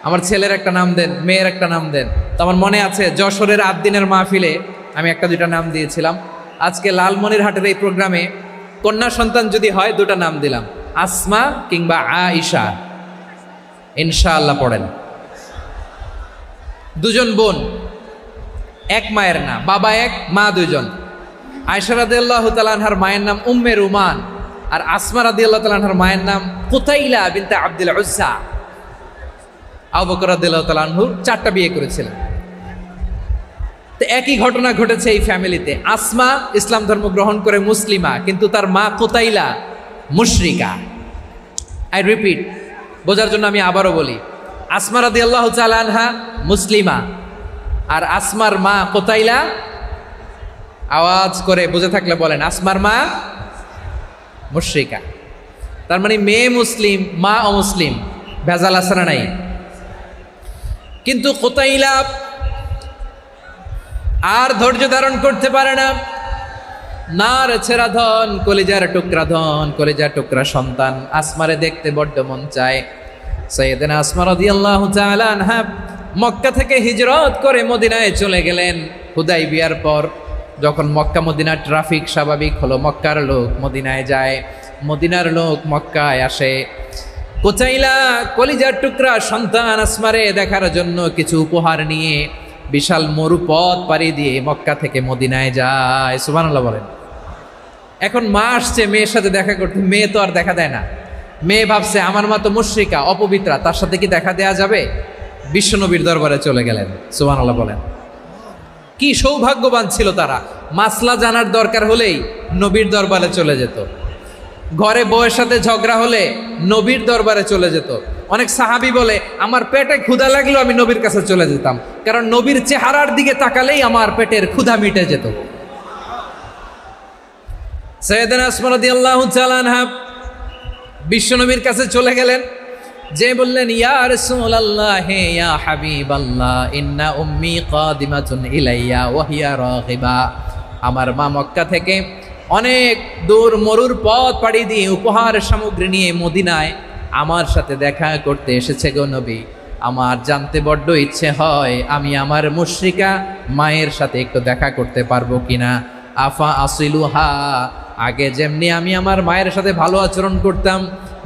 S1: আমার ছেলের একটা নাম দেন, মেয়ের একটা নাম দেন। তো আমার মনে আছে যশোরের আদ্দিনের মাহফিলে আমি একটা দুইটা নাম দিয়েছিলাম। আজকে লালমনিরহাটের এই প্রোগ্রামে কন্যা সন্তান যদি হয় দুটা নাম দিলাম, আসমা কিংবা আয়েশা। ইনশাআল্লাহ পড়েন। দুজন বোন, এক মায়ের না, বাবা এক মা দুজন। আয়েশা রাদিয়াল্লাহু তাআলা আনহার মায়ের নাম উম্মে রুমান, আর আসমা রাদিয়াল্লাহু তাআলা আনহার মায়ের নাম কুতাইলা বিনতে আব্দুল উজ্জা। আবু বকর রাদিয়াল্লাহু তাআলা আনহু 4টা বিয়ে করেছিলেন। তো একই ঘটনা ঘটেছে এই ফ্যামিলিতে। আসমা ইসলাম ধর্ম গ্রহণ করে মুসলিমা, কিন্তু তার মা কুতাইলা মুশরিকা। আই রিপিট, বোঝার জন্য আমি আবারও বলি, আসমা রাদিয়াল্লাহু তাআলা আনহা মুসলিমা, আর আসমার মা কুতাইলা, আওয়াজ করে বুঝে থাকলে বলেন, আসমার মা মুশরিকা। তার মানে মেয়ে মুসলিম, মা অমুসলিম, ভেজাল আছে না নাই? কিন্তু কুতাইলা আর ধৈর্য ধারণ করতে পারে না। নার ছেঁড়া ধন, কলিজার টুকরা ধন, কলিজার টুকরা সন্তান আসমারে দেখতে বড্ড মন চায়। সাইয়েদনা আসমা রাদিয়াল্লাহু তাআলা আনহা মক্কা থেকে হিজরত করে মদিনায় চলে গেলেন হুদাইবিয়ার পর। যখন মক্কা মদিনা ট্রাফিক স্বাভাবিক হলো, মক্কার লোক মদিনায় যায়, মদিনার লোক মক্কায় আসে। কুতাইলা কলিজার টুকরা সন্তান আসমারে দেখার জন্য কিছু উপহার নিয়ে বিশাল মরুপথ পাড়ি দিয়ে মক্কা থেকে মদিনায় যায়। সুবহানাল্লাহ বলেন। এখন মা আসছে মেয়ের সাথে দেখা করতে, মেয়ে তো আর দেখা দেয় না। মেয়ে ভাবছে আমার মা তো মুশরিকা, অপবিত্রা, তার সাথে কি দেখা দেয়া যাবে? বিশ্বনবীর দরবারে চলে গেলেন। সুবহানাল্লাহ বলেন। কি সৌভাগ্যবান ছিল তারা, মাসলা জানার দরকার হলেই নবীর দরবারে চলে যেত। ঘরে বউয়ের সাথে ঝগড়া হলে নবীর দরবারে চলে যেত। অনেক সাহাবী বলে আমার পেটে ক্ষুধা লাগলেও আমি নবীর কাছে চলে যেতাম, কারণ নবীর চেহারার দিকে তাকালেই আমার পেটের ক্ষুধা মিটে যেত। সাইয়েদনা আসমা রাদিয়াল্লাহু তাআলা আনহা বিশ্বনবীর কাছে চলে গেলেন, যে বললেন ইয়া রাসূলুল্লাহ ইয়া হাবিবাল্লাহ ইন্না উম্মি কাদিমাতুন ইলাইয়া ওয়া হিয়া রাগিবা। আমার মা মক্কা থেকে অনেক দূর মরুর পথ পাড়ি দিয়ে উপহার সামগ্রী নিয়ে মদিনায় আমার সাথে দেখা করতে এসেছে গো নবী। আমার জানতে বড্ড ইচ্ছে হয় আমি আমার মুশরিকা মায়ের সাথে একটু দেখা করতে পারবো কিনা। আফা আসিলুহা, আগে যেমনি আমি আমার মায়ের সাথে ভালো আচরণ করতাম,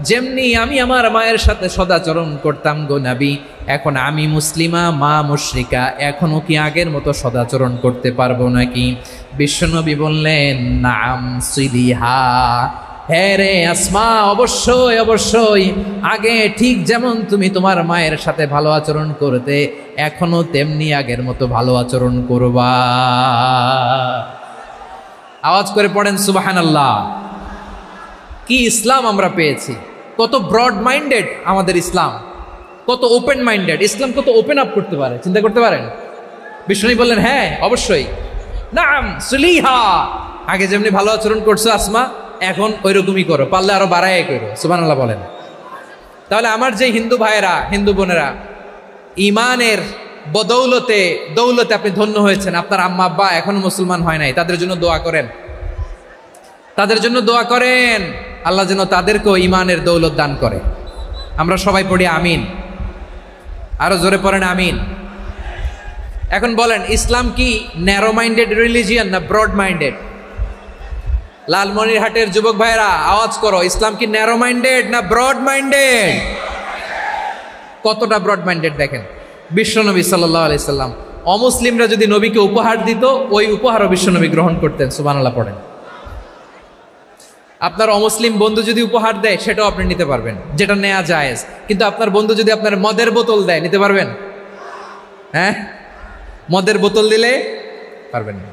S1: যেমনি আমি আমার মায়ের সাথে সদাচরণ করতাম গো নবী, এখন আমি মুসলিমা মা মুশরিকা, এখনো কি আগের মতো সদাচরণ করতে পারবো নাকি? বিশ্বনবী বললেন নাম সিলিহা, হ্যাঁ রে আসমা, অবশ্যই অবশ্যই, আগে ঠিক যেমন তুমি তোমার মায়ের সাথে ভালো আচরণ করতে, এখনো তেমনি আগের মতো ভালো আচরণ করবা। আওয়াজ করে পড়েন সুবহানাল্লাহ। কি ইসলাম আমরা পেয়েছি! কত ব্রড মাইন্ডেড আমাদের ইসলাম, কত ওপেন মাইন্ডেড ইসলাম, কত ওপেন আপ করতে পারে, চিন্তা করতে পারেন। বিষ্ণু বললেন হ্যাঁ অবশ্যই, নাম সুলিহা, আগে যেমনি ভালো আচরণ করছো আসমা, এখন ওই রকমই করো, পারলে আরো বাড়ায় করো। সুবহানাল্লাহ বলেন। তাহলে আমার যে হিন্দু ভাইয়েরা, হিন্দু বোনেরা, ইমানের বদৌলতে দৌলতে আপনি ধন্য হয়েছেন, আপনার আম্মা আব্বা এখনো মুসলমান হয় নাই, তাদের জন্য দোয়া করেন, তাদের জন্য দোয়া করেন, আল্লাহ যেন তাদেরকেও ইমানের দৌলত দান করে। আমরা সবাই পড়ি আমিন, আরো জোরে পড়েন আমিন। এখন বলেন, ইসলাম কি ন্যারো মাইন্ডেড রিলিজিয়ান না ব্রড মাইন্ডেড? লালমনিরহাটের যুবক ভাইরা আওয়াজ করো, ইসলাম কি ন্যারো মাইন্ডেড না ব্রড মাইন্ডেড? কতটা ব্রড মাইন্ডেড দেখেন। বিশ্বনবী সাল্লাল্লাহু আলাইহি সাল্লাম অমুসলিমরা যদি নবীকে উপহার দিত, ওই উপহারও বিশ্বনবী গ্রহণ করতেন। সুবহানাল্লাহ পড়েন। আপনার অমুসলিম বন্ধু যদি উপহার দেয়, সেটাও আপনি নিতে পারবেন, যেটা নেওয়া জায়েজ। কিন্তু আপনার বন্ধু যদি আপনার মদের বোতল দেয়, নিতে পারবেন? হ্যাঁ, মদের বোতল দিলে পারবেন না।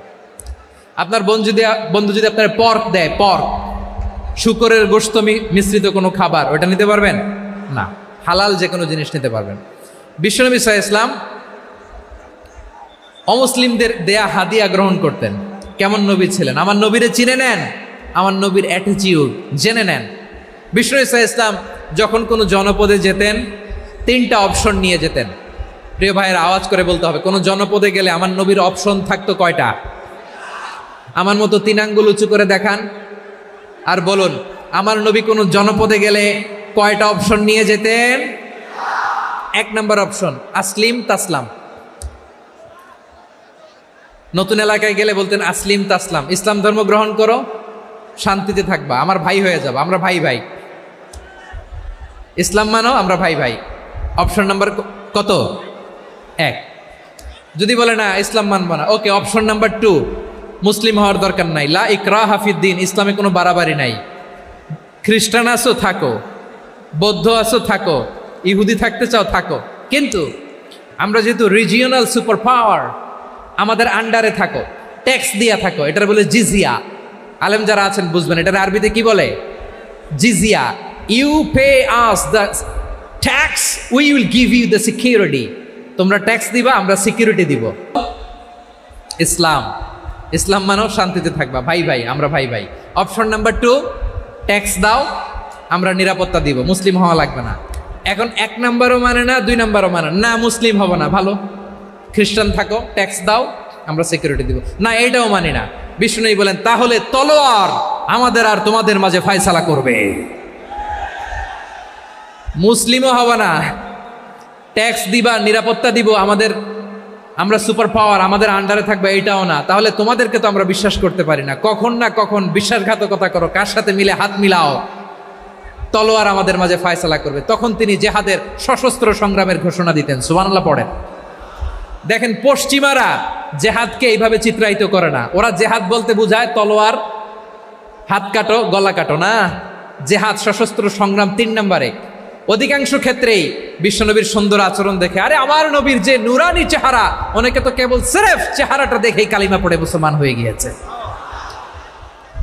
S1: আপনার বন্ধু যদি আপনার পর্ক দেয়, পর্ক, শূকরের গোশত মিশ্রিত কোনো খাবার, ওটা নিতে পারবেন না। হালাল যে কোনো জিনিস নিতে পারবেন। বিশ্বনবী সাল্লাল্লাহু আলাইহি ওয়াসাল্লাম অমুসলিমদের দেয়া হাদিয়া গ্রহণ করতেন। কেমন নবী ছিলেন? আমার নবীরে চিনে নেন, আমার নবীর অ্যাটিটিউড জেনে নেন। বিশ্বনবী সাল্লাল্লাহু আলাইহি ওয়াসাল্লাম যখন কোনো জনপদে যেতেন, 3টা অপশন নিয়ে যেতেন। প্রিয় ভাইয়ের আওয়াজ করে বলতে হবে, কোনো জনপদে গেলে আমার নবীর অপশন থাকতো কয়টা? আমার মতো 3 আঙ্গুল উঁচু করে দেখান আর বলুন, আমার নবী কোনো জনপদে গেলে কয়টা অপশন নিয়ে যেতেন? 1 নম্বর অপশন আসলিম তাসলাম। নতুন এলাকায় গেলে বলতেন আসলিম তাসলাম, ইসলাম ধর্ম গ্রহণ করো, শান্তিতে থাকবা, আমার ভাই হয়ে যাবো, আমরা ভাই ভাই। ইসলাম মানো, আমরা ভাই ভাই। অপশন নাম্বার কত? 1। যদি বলে না ইসলাম মানবো না, ওকে, অপশন নাম্বার 2, মুসলিম হওয়ার দরকার নাই, লা ইকরাহা ফিদ্দিন, ইসলামে কোনো বাড়াবাড়ি নাই। খ্রিস্টান আছো থাকো, বৌদ্ধ আছো থাকো, ইহুদি থাকতে চাও থাকো, কিন্তু আমরা যেহেতু রিজিওনাল সুপার পাওয়ার, আমাদের আন্ডারে থাকো, ট্যাক্স দিয়া থাকো, এটার বলে জিজিয়া। আলেম যারা আছেন বুঝবেন এটার আরবিতে কি বলে, জিজিয়া। You pay us the tax, we will give you the security. তোমরা ট্যাক্স দিবা, আমরা সিকিউরিটি দিব। ইসলাম, ইসলাম মানো শান্তিতে থাকবা, ভাই ভাই, আমরা ভাই ভাই। অপশন নাম্বার 2, ট্যাক্স দাও, আমরা নিরাপত্তা দিব, মুসলিম হওয়া লাগবে না। এখন 1 নাম্বারও মানে না, 2 নাম্বারও মানে না, মুসলিম হবো না, ভালো, খ্রিস্টান থাকো, ট্যাক্স দাও, আমরা সিকিউরিটি দিব না, এইটাও মানি না। বিষ্ণু বলেন তাহলে তলোয়ার আমাদের আর তোমাদের মাঝে ফায়সালা করবে। মুসলিমও হবে না, ট্যাক্স দিবা, নিরাপত্তা দিব, আমরা সুপার পাওয়ার, আমাদের আন্ডারে থাকবে, এইটাও না। তাহলে তোমাদেরকে তো আমরা বিশ্বাস করতে পারি না, কখন না কখন বিশ্বাসঘাতকতা করো, কার সাথে মিলে হাত মিলাও, তলোয়ার আমাদের মাঝে ফায়সালা করবে। তখন তিনি জেহাদের সশস্ত্র সংগ্রামের ঘোষণা দিতেন। সুবহানাল্লাহ পড়েন। দেখেন পশ্চিমারা জেহাদকে এইভাবে চিত্রায়িত করে না, ওরা জেহাদ বলতে বোঝায় তলোয়ার, হাত কাটো, গলা কাটো না। জেহাদ সশস্ত্র সংগ্রাম 3 নম্বরে। অধিকাংশ ক্ষেত্রেই বিশ্বনবীর সুন্দর আচরণ দেখে, আরে আমার নবীর যে নুরানি চেহারা, অনেকে তো কেবল সিরেফ চেহারাটা দেখেই কালিমা পড়ে মুসলমান হয়ে গিয়েছে।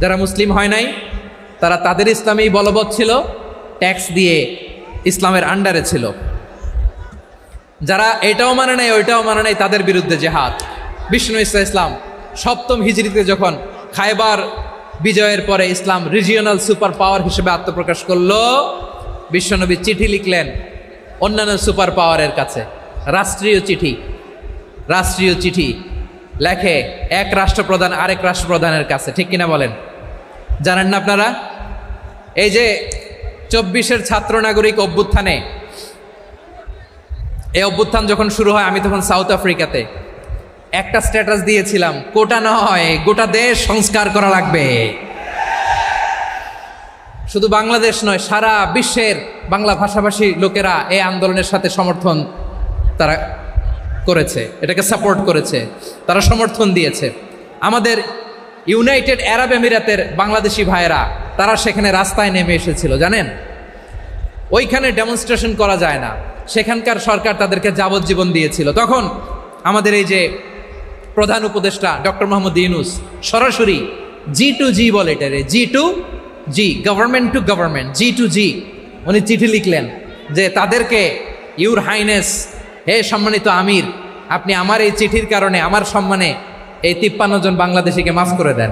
S1: যারা মুসলিম হয় নাই তারা তাদের ইসলামেই বলবৎ ছিল, ট্যাক্স দিয়ে ইসলামের আন্ডারে ছিল। যারা এটাও মানে নাই ওইটাও মানে নাই, তাদের বিরুদ্ধে জেহাদ। বিষ্ণু ইসলাম 7ম হিজরিতে যখন খায়বার বিজয়ের পরে ইসলাম রিজিওনাল সুপার পাওয়ার হিসেবে আত্মপ্রকাশ করলো, বিশ্বনবী চিঠি লিখলেন অন্যান্য সুপার পাওয়ারের কাছে, রাষ্ট্রীয় চিঠি লেখে এক রাষ্ট্রপ্রধান আরেক রাষ্ট্রপ্রধানের কাছে, ঠিক কিনা বলেন? জানেন না আপনারা? এই যে 24-এর ছাত্র নাগরিক অভ্যুত্থানে, এই অভ্যুত্থান যখন শুরু হয়, আমি তখন সাউথ আফ্রিকাতে, একটা স্ট্যাটাস দিয়েছিলাম, কোটা নয় গোটা দেশ সংস্কার করা লাগবে। শুধু বাংলাদেশ নয়, সারা বিশ্বের বাংলা ভাষাভাষী লোকেরা এই আন্দোলনের সাথে সমর্থন তারা করেছে, এটাকে সাপোর্ট করেছে, তারা সমর্থন দিয়েছে। আমাদের ইউনাইটেড আরব আমিরাতের বাংলাদেশি ভাইয়েরা, তারা সেখানে রাস্তায় নেমে এসেছিল, জানেন? ওইখানে ডেমনস্ট্রেশন করা যায় না, সেখানকার সরকার তাদেরকে যাবজ্জীবন দিয়েছিল। তখন আমাদের এই যে প্রধান উপদেষ্টা ডক্টর মোহাম্মদ ইউনূস সরাসরি G2G বলে, এটারে G2G, government to government, G2G, উনি চিঠি লিখলেন যে তাদেরকে, ইউর হাইনেস, হে সম্মানিত আমির, আপনি আমার এই চিঠির কারণে আমার সম্মানে এই 53 জন বাংলাদেশিকে মাফ করে দেন।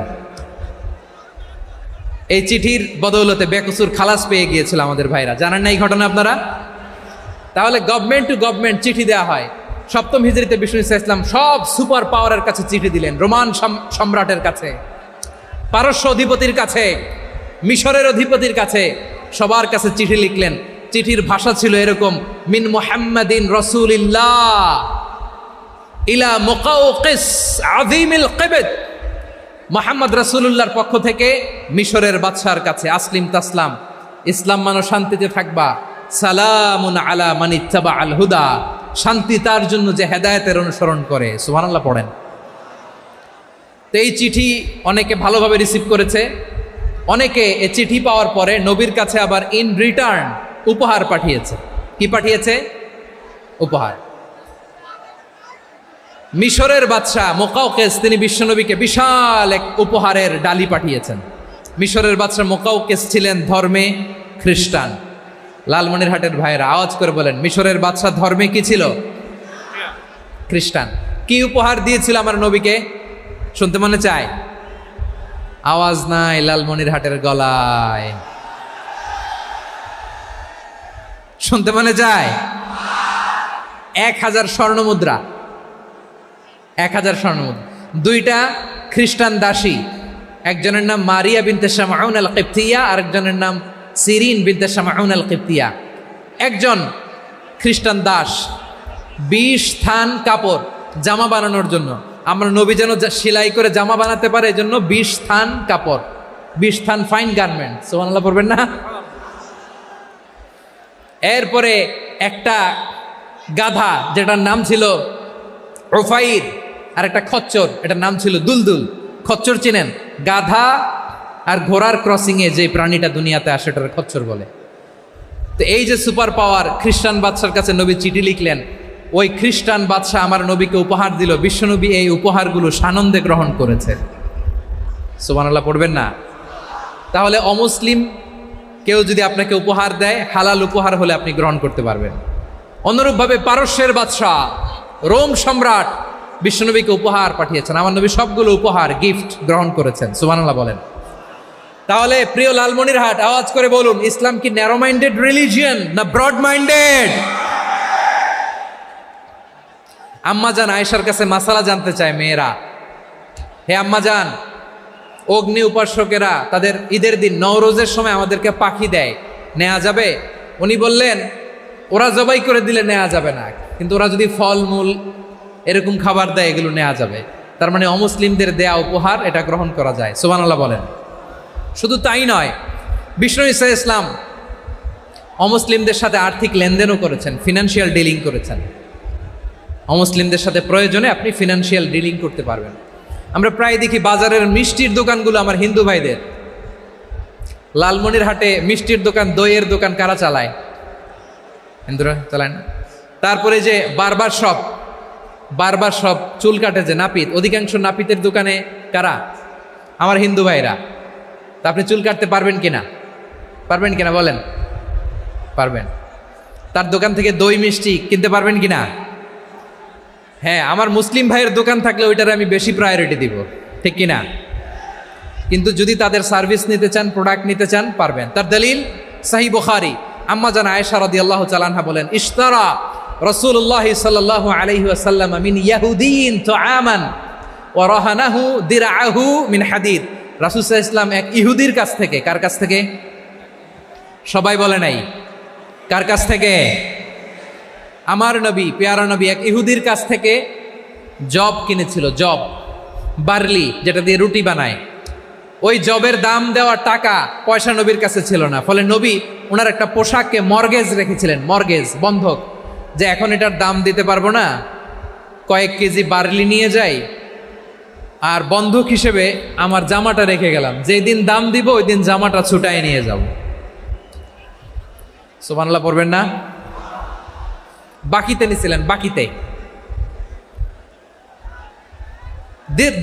S1: এই চিঠির বদৌলতে বেকসুর খালাস পেয়ে গিয়েছিল আমাদের ভাইরা। জানেন না এই ঘটনা আপনারা? তাহলে গভর্নমেন্ট টু গভর্নমেন্ট চিঠি দেওয়া হয়। 7ম হিজরিতে বিষ্ণু ইসলাম সব সুপার পাওয়ারের কাছে চিঠি দিলেন, রোমান সম্রাটের কাছে, পারস্য অধিপতির কাছে, মিশরের অধিপতির কাছে, সবার কাছে চিঠি লিখলেন। চিঠির ভাষা ছিল এরকম, মিন মুহাম্মাদিন রাসূলিল্লাহ ইলা মুকাওকিস আযীমিল কিবত, মুহাম্মদ রাসূলুল্লাহর পক্ষ থেকে মিশরের বাদশার কাছে, আসলিম তাসলাম, ইসলাম মানো শান্তিতে থাকবা, সালামুন আলা মান ইত্তাবা আল হুদা, শান্তি তার জন্য যে হেদায়েতের অনুসরণ করে। সুবহানাল্লাহ পড়েন। তো এই চিঠি অনেকে ভালোভাবে রিসিভ করেছে, অনেকে এই চিঠি পাওয়ার পরে নবীর কাছে আবার ইন রিটার্ন উপহার পাঠিয়েছে। কি পাঠিয়েছে? উপহার। মিশরের বাদশাহ মুকাওকিস, তিনি বিশ্বনবীকে বিশাল এক উপহারের ডালি পাঠিয়েছেন। মিশরের বাদশাহ মুকাওকিস ছিলেন ধর্মে খ্রিস্টান। লালমনিরহাটের ভাইয়েরা আওয়াজ করে বলেন, মিশরের বাদশাহ ধর্মে কি ছিল? খ্রিস্টান। কি উপহার দিয়েছিল আমার নবীকে? শুনতে মনে চায়? আওয়াজ নাই লালমনিরহাটের গলায়, শুনতে মনে চায়? 1000 স্বর্ণ মুদ্রা, 1000 স্বর্ণ মুদ্রা, 2টা খ্রিস্টান দাসী, একজনের নাম মারিয়া বিনতে শামাউন আল কিবতিয়া, আরেকজনের নাম সিরিন বিনতে শামাউন আল কিবতিয়া। একজন খ্রিস্টান দাস 20 থান কাপড় জামা বানানোর জন্য, আমরা নবী যেন সেলাই করে জামা বানাতে পারে এজন্য 20 থান কাপড়, 20 থান ফাইন গার্মেন্ট, সুবহানাল্লাহ পড়বেন না? এরপরে একটা গাধা যেটার নাম ছিল উফাইর, আর একটা খচ্চর, এটার নাম ছিল দুলদুল। খচ্চর চিনেন? গাধা আর ঘোড়ার ক্রসিং এ যে প্রাণীটা দুনিয়াতে আসে এটার খচ্চর বলে। তো এই যে সুপার পাওয়ার, খ্রিস্টান বাদশার কাছে নবী চিঠি লিখলেন, ওই খ্রিস্টান বাদশা আমার নবীকে উপহার দিল, বিশ্বনবী এই উপহারগুলো সানন্দে গ্রহণ করেছে। সুবহানাল্লাহ পড়বেন না? তাহলে অমুসলিম কেউ যদি আপনাকে উপহার দেয়, হালাল উপহার হলে আপনি গ্রহণ করতে পারবেন। অনুরূপভাবে পারস্যের বাদশা, রোম সম্রাট বিশ্বনবীকে উপহার পাঠিয়েছেন, আমার নবী সবগুলো উপহার গিফট গ্রহণ করেছেন। সুবহানাল্লাহ বলেন। তাহলে প্রিয় লালমনিরহাট, আওয়াজ করে বলুন, ইসলাম কি ন্যারো মাইন্ডেড রিলিজিয়ন না ব্রড মাইন্ডেড? আম্মাজান আয়েশার কাছে মাসালা জানতে চায় মেয়েরা, হে আম্মাজান, অগ্নি উপাসকেরা তাদের ঈদের দিন নওরোজের সময় আমাদেরকে পাখি দেয়, নেওয়া যাবে? উনি বললেন, ওরা জবাই করে দিলে নেওয়া যাবে না, কিন্তু ওরা যদি ফলমূল এরকম খাবার দেয় এগুলো নেওয়া যাবে। তার মানে অমুসলিমদের দেয়া উপহার এটা গ্রহণ করা যায়। সুবহানাল্লাহ বলেন। শুধু তাই নয়, বিষ্ণু ঈসা ইসলাম অমুসলিমদের সাথে আর্থিক লেনদেনও করেছেন, ফিনান্সিয়াল ডিলিং করেছেন। অমুসলিমদের সাথে প্রয়োজনে আপনি ফিনান্সিয়াল ডিলিং করতে পারবেন। আমরা প্রায় দেখি বাজারের মিষ্টির দোকানগুলো আমার হিন্দু ভাইদের। লালমনিরহাটে মিষ্টির দোকান, দইয়ের দোকান কারা চালায়? হিন্দুরা চালায় না? তারপরে যে বারবার শপ, চুল কাটে যে নাপিত, অধিকাংশ নাপিতের দোকানে কারা? আমার হিন্দু ভাইরা। তা আপনি চুল কাটতে পারবেন কিনা? পারবেন কিনা বলেন? পারবেন। তার দোকান থেকে দই মিষ্টি কিনতে পারবেন কিনা? হ্যাঁ, আমার মুসলিম ভাইয়ের দোকান থাকলে ওইটারে আমি বেশি প্রায়োরিটি দিব, ঠিক কিনা? কিন্তু যদি তাদের সার্ভিস নিতে চান, প্রোডাক্ট নিতে চান, পারবেন। তার দলিল সহিহ বুখারী, আম্মা জান আয়েশা রাদিয়াল্লাহু তাআলা আনহা বলেন, ইশতারা রাসূলুল্লাহ সাল্লাল্লাহু আলাইহি ওয়াসাল্লাম মিন ইয়াহুদিয়িন তুআমান ওয়া রাহানাহু দিরআহু মিন হাদিদ। রাসূল সাল্লাল্লাহু আলাইহি ওয়াসাল্লাম এক ইহুদির কাছ থেকে, কার কাছ থেকে? সবাই বলে নাই কার কাছ থেকে? আমার নবী, পেয়ারা নবী এক ইহুদির কাছ থেকে জব কিনেছিল, জব, বার্লি, যেটা দিয়ে রুটি বানায়। ওই জবের দাম দেওয়ার টাকা পয়সা নবীর কাছে ছিল না, ফলে নবী ওনার একটা পোশাককে মর্গেজ রেখেছিলেন, মর্গেজ, বন্ধক, যে এখন এটার দাম দিতে পারবো না, কয়েক কেজি বার্লি নিয়ে যাই আর বন্ধক হিসেবে আমার জামাটা রেখে গেলাম, যেই দিন দাম দিব ওই দিন জামাটা ছুটায় নিয়ে যাব। সুবহানাল্লাহ পড়বেন না? বাকিতে নিছিলেন, বাকিতে।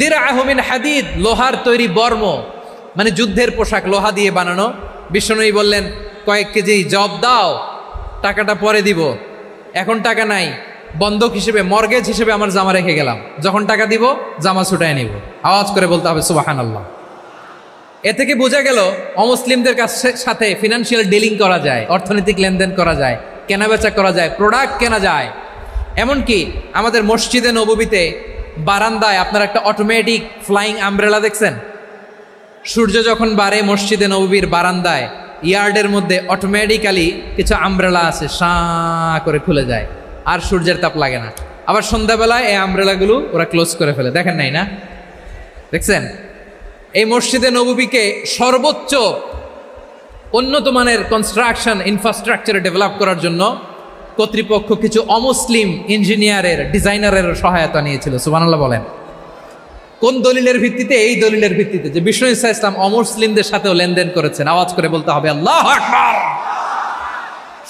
S1: দিরআহু মিন হাদিদ, লোহার তৈরি বর্ম, মানে যুদ্ধের পোশাক, লোহা দিয়ে বানানো। বিশ্বনবী বললেন, কয়েক কেজি জব দাও, টাকাটা পরে দিব, এখন টাকা নাই, বন্ধক হিসেবে, মর্গেজ হিসেবে আমার জামা রেখে গেলাম, যখন টাকা দিব জামা ছুটায় নিব। আওয়াজ করে বলতে হবে সুবহানাল্লাহ। এ থেকে বোঝা গেল অমুসলিমদের সাথে ফিনান্সিয়াল ডিলিং করা যায়, অর্থনৈতিক লেনদেন করা যায়, কেনাবেচা করা যায়, প্রোডাক্ট কেনা যায়। এমনকি আমাদের মসজিদে নববীতে বারান্দায় আপনার একটা অটোমেটিক ফ্লাইং আমব্রেলা দেখছেন? সূর্য যখন বাড়ে মসজিদে নববীর বারান্দায় ইয়ার্ডের মধ্যে অটোমেটিক্যালি কিছু আমব্রেলা আছে, সাঁ করে খুলে যায়, আর সূর্যের তাপ লাগে না। আবার সন্ধ্যাবেলায় এই আমব্রেলাগুলো ওরা ক্লোজ করে ফেলে, দেখেন নাই না? দেখছেন? এই মসজিদে নববীকে সর্বোচ্চ উন্নত মানের কনস্ট্রাকশন ইনফ্রাস্ট্রাকচারে ডেভেলপ করার জন্য কর্তৃপক্ষ কিছু অমুসলিম ইঞ্জিনিয়ারের, ডিজাইনারের সহায়তা নিয়েছিল। সুবহানাল্লাহ বলেন। কোন দলিলের ভিত্তিতে? এই দলিলের ভিত্তিতে যে বিষ্ণু ঈসা ইসলাম অমুসলিমদের সাথেও লেনদেন করেছেন। আওয়াজ করে বলতে হবে আল্লাহু আকবার।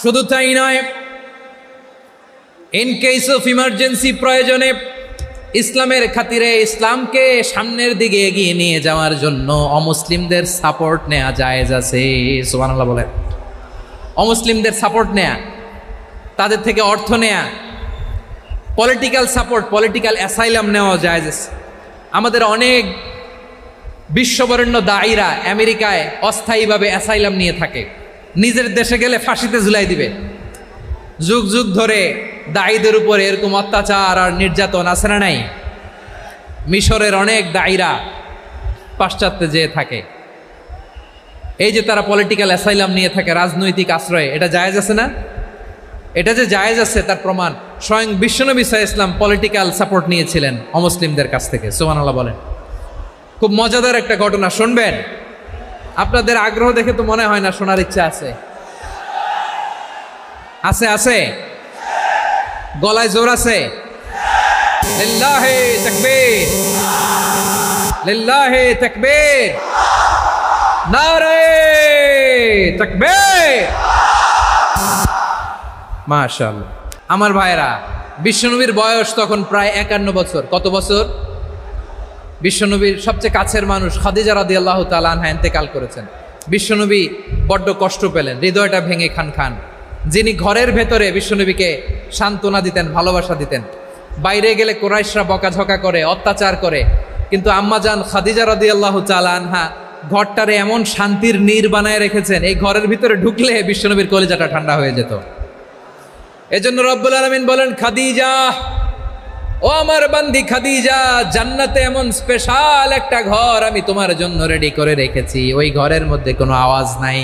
S1: শুধু তাই নয়, ইন কেস অফ ইমার্জেন্সি, প্রয়োজনে ইসলামের খাতিরে, ইসলামকে সামনের দিকে এগিয়ে নিয়ে যাওয়ার জন্য অমুসলিমদের সাপোর্ট নেওয়া জায়েজ আছে। সুবহানাল্লাহ বলেন। অমুসলিমদের সাপোর্ট নেয়া, তাদের থেকে অর্থ নেয়া, পলিটিক্যাল সাপোর্ট, পলিটিক্যাল অ্যাসাইলাম নেওয়া জায়েজ আছে। আমাদের অনেক বিশ্ববরেণ্য দায়ীরা আমেরিকায় অস্থায়ীভাবে অ্যাসাইলাম নিয়ে থাকে, নিজের দেশে গেলে ফাঁসিতে ঝুলাই দিবে। যুগ যুগ ধরে দায়ীদের উপরে এরকম অত্যাচার আর নির্যাতন আছে না নাই? মিশরের অনেক দায়ীরা পাশ্চাত্যে যেয়ে থাকে, এই যে তারা পলিটিক্যাল অ্যাসাইলাম নিয়ে থাকে, রাজনৈতিক আশ্রয়, এটা জায়েজ আছে না? এটা যে জায়েজ আছে তার প্রমাণ স্বয়ং বিশ্বনবী সাল্লাল্লাহু আলাইহি ওয়াসাল্লাম পলিটিক্যাল সাপোর্ট নিয়েছিলেন অমুসলিমদের কাছ থেকে। সুবহানাল্লাহ বলেন। খুব মজাদার একটা ঘটনা, শুনবেন? আপনাদের আগ্রহ দেখে তো মনে হয় না শোনার ইচ্ছা আছে। আছে আছে, গলায় জোর আছে। লিল্লাহি তাকবীর, লিল্লাহি তাকবীর, নারে তাকবীর। মাশাআল্লাহ। আমার ভাইরা, বিশ্বনবীর বয়স তখন প্রায় 51 বছর। কত বছর? বিশ্বনবীর সবচেয়ে কাছের মানুষ খাদিজা রাদিয়াল্লাহু তাআলা আনহা ইন্তেকাল করেছেন। বিশ্বনবী বড্ড কষ্ট পেলেন, হৃদয়টা ভেঙে খান খান। যিনি ঘরের ভেতরে বিশ্বনবীকে সান্ত্বনা দিতেন, ভালোবাসা দিতেন, বাইরে গেলে কুরাইশরা বকাঝকা করে, অত্যাচার করে, কিন্তু আম্মাজান খাদিজা রাদিয়াল্লাহু তাআলা আনহা ঘরটারে এমন শান্তির নীর বানায় রেখেছেন, এই ঘরের ভিতরে ঢুকলে বিশ্বনবীর কলিজাটা ঠান্ডা হয়ে যেত। এজন্য রব্বুল আলামিন বলেন, খাদিজা, ও আমার বান্দি খাদিজা, জান্নাতে এমন স্পেশাল একটা ঘর আমি তোমার জন্য রেডি করে রেখেছি। ওই ঘরের মধ্যে কোনো আওয়াজ নাই,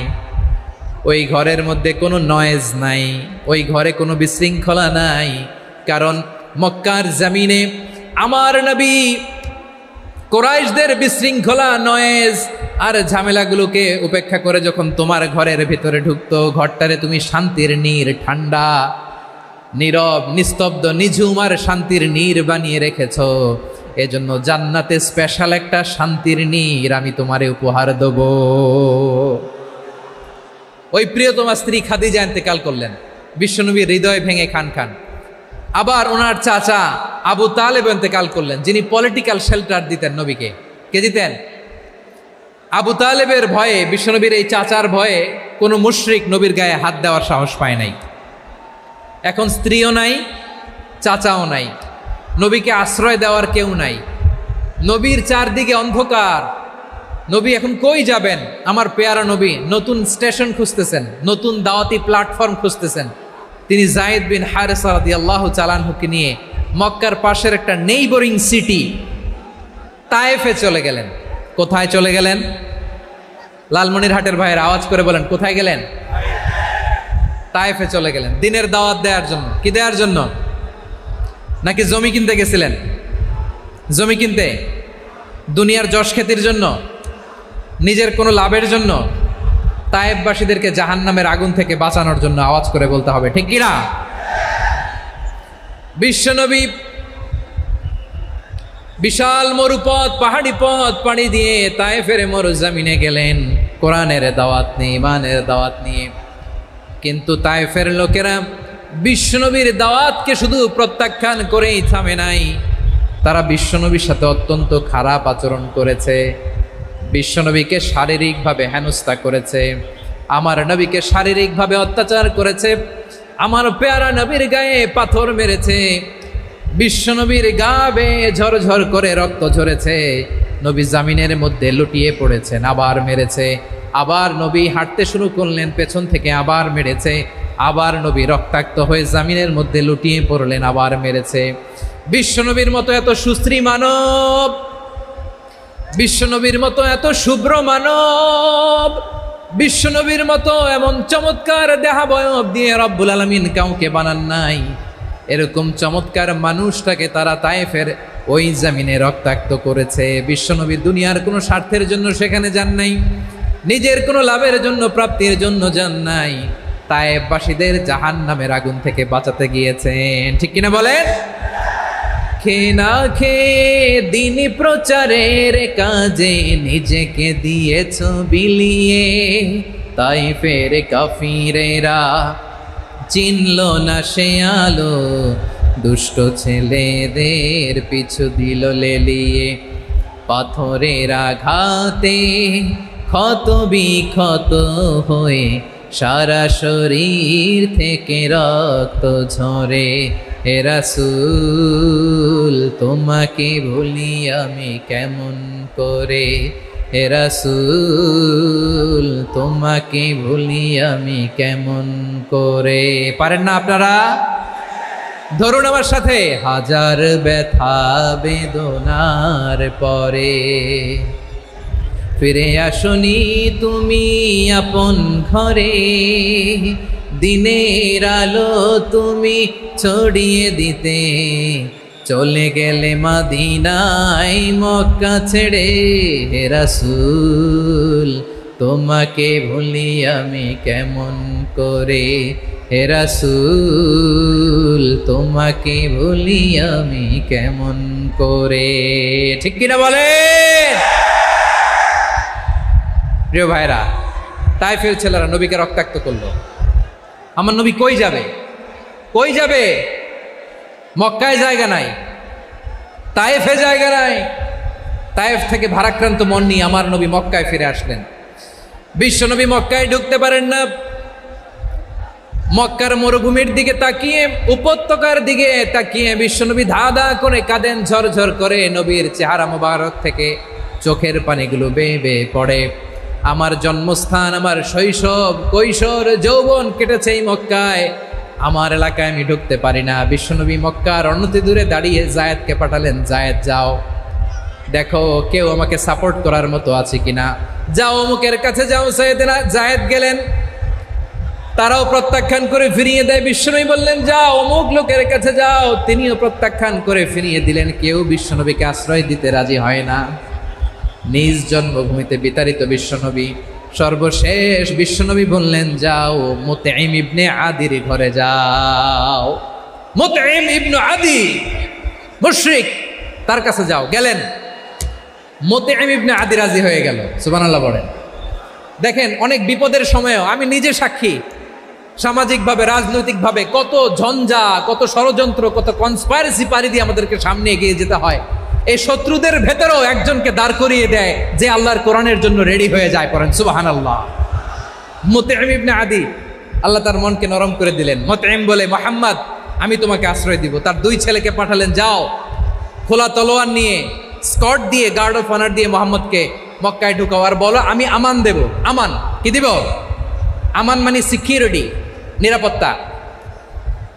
S1: ওই ঘরের মধ্যে কোনো নয়েজ নাই, ওই ঘরে কোনো বিশৃঙ্খলা নাই। কারণ মক্কার জমিনে আমার নবী কুরাইশদের বিশৃঙ্খলা, নয়েজ আর ঝামেলাগুলোকে উপেক্ষা করে যখন তোমার ঘরের ভিতরে ঢুকতো, ঘরটারে তুমি শান্তির নীর, ঠান্ডা, নীরব, নিস্তব্ধ, নিঝুম আর শান্তির নীর বানিয়ে রেখেছ। এজন্য জান্নাতে স্পেশাল একটা শান্তির নীর আমি তোমারে উপহার দেব। ওই প্রিয়তমা স্ত্রী খাদিজা ইন্তেকাল করলেন, বিশ্বনবীর হৃদয় ভেঙে খান খান। আবার ওনার চাচা আবু তালেব ইন্তেকাল করলেন, যিনি পলিটিক্যাল শেল্টার দিতেন নবীকে। কে দিতেন? আবু তালেবের ভয়ে, বিশ্বনবীর এই চাচার ভয়ে কোনো মুশরিক নবীর গায়ে হাত দেওয়ার সাহস পায় নাই। এখন স্ত্রীও নাই, চাচাও নাই, নবীকে আশ্রয় দেওয়ার কেউ নাই, নবীর চারদিকে অন্ধকার। নবী এখন কই যাবেন? আমার পেয়ারা নবী নতুন স্টেশন খুঁজতেছেন, নতুন দাওয়াতি প্ল্যাটফর্ম খুঁজতেছেন। তিনি যায়েদ বিন হারেসা রাদিয়াল্লাহু তাআলা আনহুকে নিয়ে মক্কার পাশের একটা নেইবরিং সিটি তায়েফে চলে গেলেন। কোথায় চলে গেলেন? লালমনিরহাটের ভাইয়ের আওয়াজ করে বলেন, কোথায় গেলেন? তায়েফে চলে গেলেন দিনের দাওয়াত দেওয়ার জন্য। কি দেওয়ার জন্য? নাকি জমি কিনতে গেছিলেন? জমি কিনতে, দুনিয়ার যশ খ্যাতির জন্য, নিজের কোনো লাভের জন্য? তায়েফবাসীদেরকে জাহান্নামের আগুন থেকে বাঁচানোর জন্য। আওয়াজ করে বলতে হবে, ঠিক কিনা? বিশ্বনবী বিশাল মরুপথ, পাহাড়ি পথ পাড়ি দিয়ে তায়েফের মরুজমিনে গেলেন কোরআনের দাওয়াত নিয়ে, ইমানের দাওয়াত নিয়ে। কিন্তু তায়েফের লোকেরা বিশ্বনবীর দাওয়াতকে শুধু প্রত্যাখ্যান করেই থামে নাই, তারা বিশ্বনবীর সাথে অত্যন্ত খারাপ আচরণ করেছে, বিশ্বনবীকে শারীরিকভাবে হেনস্থা করেছে, আমার নবীকে শারীরিকভাবে অত্যাচার করেছে, আমার পেয়ারা নবীর গায়ে পাথর মেরেছে, বিশ্বনবীর গা বেয়ে ঝরঝর করে রক্ত ঝরেছে, নবী জামিনের মধ্যে লুটিয়ে পড়েছেন, আবার মেরেছে, আবার নবী হাঁটতে শুরু করলেন, পেছন থেকে আবার মেরেছে, আবার নবী রক্তাক্ত হয়ে জামিনের মধ্যে লুটিয়ে পড়লেন, আবার মেরেছে। বিশ্বনবীর মতো এত সুশ্রী মানব, বিশ্বনবীর মতো এত শুভ্র মানব, বিশ্বনবীর মতো এমন চমৎকার দেহাবয়ব দিয়ে রব্বুল আলামিন কাউকে বানান নাই। এরকম চমৎকার মানুষটাকে তারা তায়েফের ওই জমিনে রক্তাক্ত করেছে। বিশ্বনবী দুনিয়ার কোনো স্বার্থের জন্য সেখানে যান নাই, নিজের কোনো লাভের জন্য, প্রাপ্তির জন্য যান নাই, তায়েফবাসীদের জাহান্নামের আগুন থেকে বাঁচাতে গিয়েছেন। ঠিক কিনা বলেন? খেয়ে না খেয়ে দিন প্রচারের কাজে নিজেকে দিয়েছ বিলিয়ে, তায়েফের কাফিরেরা চিনল না সে আলো, দুষ্ট ছেলেদের পিছু দিল লেলিয়ে, পাথরের আঘাতে ক্ষত বিক্ষত হয়ে সারা শরীর থেকে রক্ত ঝরে। হে রাসূল তোমাকে ভুলি আমি কেমন করে, হে রাসূল তোমাকে ভুলি আমি কেমন করে। পারেন না আপনারা? ধরুন আমার সাথে, হাজার ব্যথা বেদনার পরে ফিরে আসনি তুমি আপন ঘরে, দিনের আলো তুমি ছড়িয়ে দিতে, চলে গেলে মদিনায় মক্কা ছেড়ে। হে রাসূল তোমাকে ভুলি আমি কেমন করে, হে রাসূল তোমাকে ভুলি আমি কেমন করে। ঠিক কিনা বলেন? প্রিয় ভাইরা, তায়েফের ছেলেরা নবীকে রক্তাক্ত করলো। আমার নবী কই যাবে? কই যাবে? মক্কায় জায়গা নাই, তায়েফে জায়গা নাই। তায়েফ থেকে ভারাক্রান্ত মন নিয়ে আমার নবী মক্কায় ফিরে আসলেন। বিশ্ব নবী মক্কায় ঢুকতে পারেন না। মক্কার মরুভূমির দিকে তাকিয়ে, উপত্যকার দিকে তাকিয়ে বিশ্বনবী ধা ধা করে কাঁদেন, ঝরঝর করে। নবীর চেহারা মোবারক থেকে চোখের পানিগুলো বেয়ে বেয়ে পড়ে। আমার জন্মস্থান, আমার শৈশব, কৈশোর, যৌবন কেটেছে এই মক্কায়। আমার এলাকায় আমি ঢুকতে পারি না। বিশ্বনবী মক্কার অনতি দূরে দাঁড়িয়ে জায়েদকে পাঠালেন, জায়েদ যাও দেখো কেউ আমাকে সাপোর্ট করার মতো আছে কিনা, যাও অমুকের কাছে যাও। জায়েদ গেলেন, তারাও প্রত্যাখ্যান করে ফিরিয়ে দেয়। বিশ্বনবী বললেন যাও অমুক লোকের কাছে যাও, তিনিও প্রত্যাখ্যান করে ফিরিয়ে দিলেন। কেউ বিশ্বনবীকে আশ্রয় দিতে রাজি হয় না। নিজ জন্মভূমিতে বিতাড়িত বিশ্বনবী, সর্বশেষ বিশ্বনবী বললেন যাও মুতঈম ইবনে আদির ঘরে যাও। মুতঈম ইবনে আদি মুশরিক, তার কাছে যাও। গেলেন, মুতঈম ইবনে আদি রাজি হয়ে গেল। সুবহানাল্লাহ বলেন। দেখেন, অনেক বিপদের সময়ও আমি নিজে সাক্ষী, সামাজিকভাবে রাজনৈতিকভাবে কত ঝঞ্ঝা, কত ষড়যন্ত্র, কত কনস্পাইরেসি পাড়ি দিয়ে আমাদেরকে সামনে এগিয়ে যেতে হয়। এই শত্রুদের ভেতরেও একজনকে দাঁড় করিয়ে দেয় যে আল্লাহর কোরআনের জন্য রেডি হয়ে যায়। পড়েন সুবহানাল্লাহ। মুতঈম ইবনে আদি, আল্লাহ তার মনকে নরম করে দিলেন। মুতঈম বলে, মুহাম্মদ আমি তোমাকে আশ্রয় দিব। তার দুই ছেলেকে পাঠালেন, যাও খোলা তলোয়ার নিয়ে, স্কট দিয়ে, গার্ড অফ অনার দিয়ে মুহাম্মদকে মক্কায় ঢুকাও, আর বলো আমি আমান দেব। আমান কি দিব? আমান মানে সিকিউরিটি, নিরাপত্তা।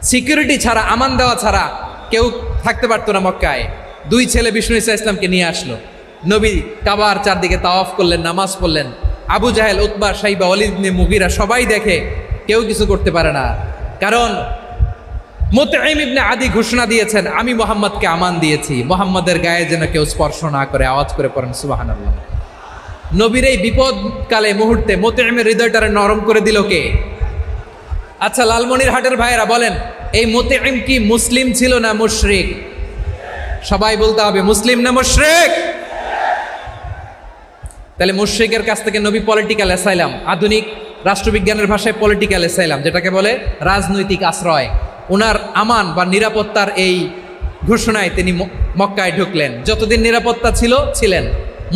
S1: সিকিউরিটি ছাড়া, আমান দেওয়া ছাড়া কেউ থাকতে পারতো না মক্কায়। দুই ছেলে বিষ্ণু ঈসা ইসলামকে নিয়ে আসলো। নবী কাবার চারদিকে তাওয়াফ করলেন, নামাজ পড়লেন। আবু জাহেল, উতবা, শাইবা, ওয়ালিদ ইবনে মুগীরা সবাই দেখে, কেউ কিছু করতে পারে না। কারণ মুতঈম ইবনে আদি ঘোষণা দিয়েছেন আমি মুহাম্মদকে আমান দিয়েছি, মুহাম্মদের গায়ে যেন কেউ স্পর্শ না করে। আওয়াজ করে পড়েন সুবহানাল্লাহ। নবীর এই বিপদকালে মুহূর্তে মুতঈমের হৃদয়টারে নরম করে দিল কে? আচ্ছা, লালমনিরহাটের ভাইয়েরা বলেন, এই মুতঈম কি মুসলিম ছিল না মুশরিক? সবাই বলতে হবে মুসলিম না মুশরিক? তাহলে মুশরিকের কাছ থেকে নবী পলিটিক্যাল অ্যাসাইলাম, আধুনিক রাষ্ট্রবিজ্ঞানের ভাষায় পলিটিক্যাল অ্যাসাইলাম, যেটাকে বলে রাজনৈতিক আশ্রয়, ওনার আমান বা নিরাপত্তার এই ঘোষণায় তিনি মক্কায় ঢুকলেন। যতদিন নিরাপত্তা ছিল ছিলেন।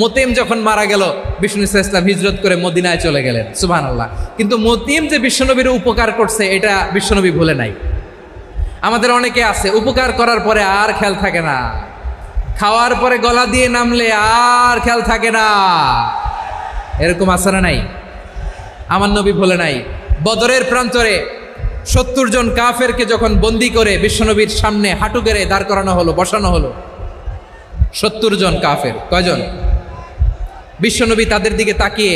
S1: মুতঈম যখন মারা গেল, বিষ্ণু ঈসা ইসলাম হিজরত করে মদিনায় চলে গেলেন। সুবহানাল্লাহ। কিন্তু মুতঈম যে বিশ্বনবীর উপকার করছে এটা বিশ্বনবী ভুলে নাই। আমাদের অনেকে আছে উপকার করার পরে আর খেয়াল থাকে না, খাওয়ার পরে গলা দিয়ে নামলে আর খেয়াল থাকে না। এরকম আছে না নাই? আমার নবী ভুলে নাই। বদরের প্রান্তরে 70 জন কাফেরকে যখন বন্দি করে বিশ্বনবীর সামনে হাঁটু গেড়ে দাঁড় করানো হলো, বসানো হলো, 70 জন কাফের। কয়জন? বিশ্বনবী তাদের দিকে তাকিয়ে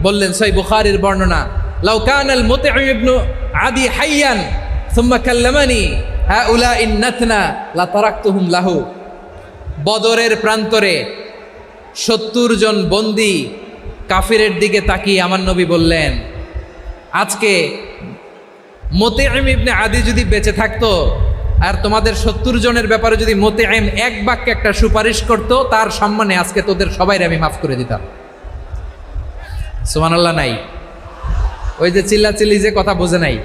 S1: বললেন, সহিহ বুখারীর বর্ণনা, লাউ কানাল মুতঈম ইবনে আদি হাইয়ান সুম্মা কাল্লামানি হাউলাইন নাতনা লা তারাকতুহুম লাহু। বদরের প্রান্তরে 70 জন বন্দী কাফিরের দিকে তাকিয়ে আমার নবী বললেন, আজকে মুতঈম ইবনে আদি যদি বেঁচে থাকতো আর তোমাদের 70 জনের ব্যাপারে যদি মুতঈম এক বাক্যে একটা সুপারিশ করতো, তার সম্মানে আজকে তোদের সবাইকে আমি মাফ করে দিতাম। সুবহানাল্লাহ নাই? ওই যে চিল্লাচিল্লি যে কথা বোঝে নাই,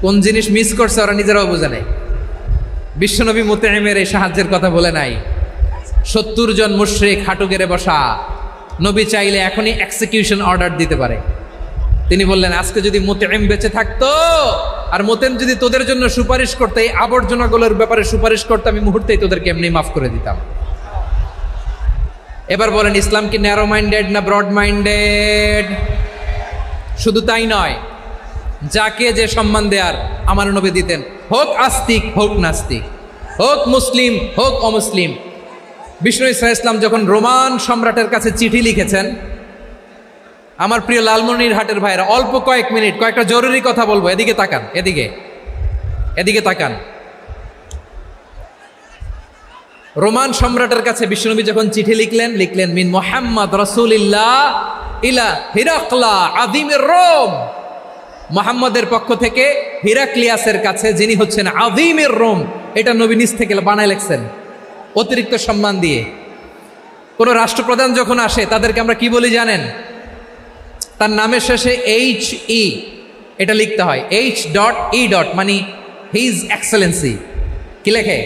S1: কোন জিনিস মিস করছে ওরা নিজেরাও বোঝে নাই। বিশ্বনবী মুতঈমের এই সাহায্যের কথা বলে নাই। 70 জন মুশরিক হাঁটু গেড়ে বসা, নবী চাইলে এখনই এক্সিকিউশন অর্ডার দিতে পারে। তিনি বললেন, আজকে যদি মুতঈম বেঁচে থাকতো আর মুতঈম যদি তোদের জন্য সুপারিশ করতে, এই আবর্জনাগুলোর ব্যাপারে সুপারিশ করতে, আমি মুহূর্তেই তোদেরকে এমনি মাফ করে দিতাম। এবার বলেন, ইসলাম কি ন্যারো মাইন্ডেড না ব্রড মাইন্ডেড? শুধু তাই নয়, যাকে যে সম্মান দেয়ার আমার নবী দিতেন, হোক আস্তিক হোক নাস্তিক, হোক মুসলিম হোক অমুসলিম। বিষ্ণু ইসলাম যখন রোমান সম্রাটের কাছে চিঠি লিখেছেন, আমার প্রিয় লালমনিরহাটের ভাইরা, অল্প কয়েক মিনিট কয়েকটা জরুরি কথা বলবো, এদিকে তাকান, এদিকে তাকান। রোমান সম্রাটের কাছে বিশ্বনবী যখন চিঠি লিখলেন মিন মুহাম্মদ রাসূলিল্লাহ ইলা হিরাকলা আযীমির রোম, মুহাম্মদের পক্ষ থেকে হিরাক্লিয়াসের কাছে, যিনি হচ্ছেন আযীমির রোম। এটা নবী নিজ থেকে বানায় লিখছেন অতিরিক্ত সম্মান দিয়ে। কোন রাষ্ট্রপ্রধান যখন আসে তাদেরকে আমরা কি বলি জানেন? তার নামের শেষে HE এটা লিখতে হয়, H.E. মানে হিজ এক্সেলেন্সি। কি লেখে?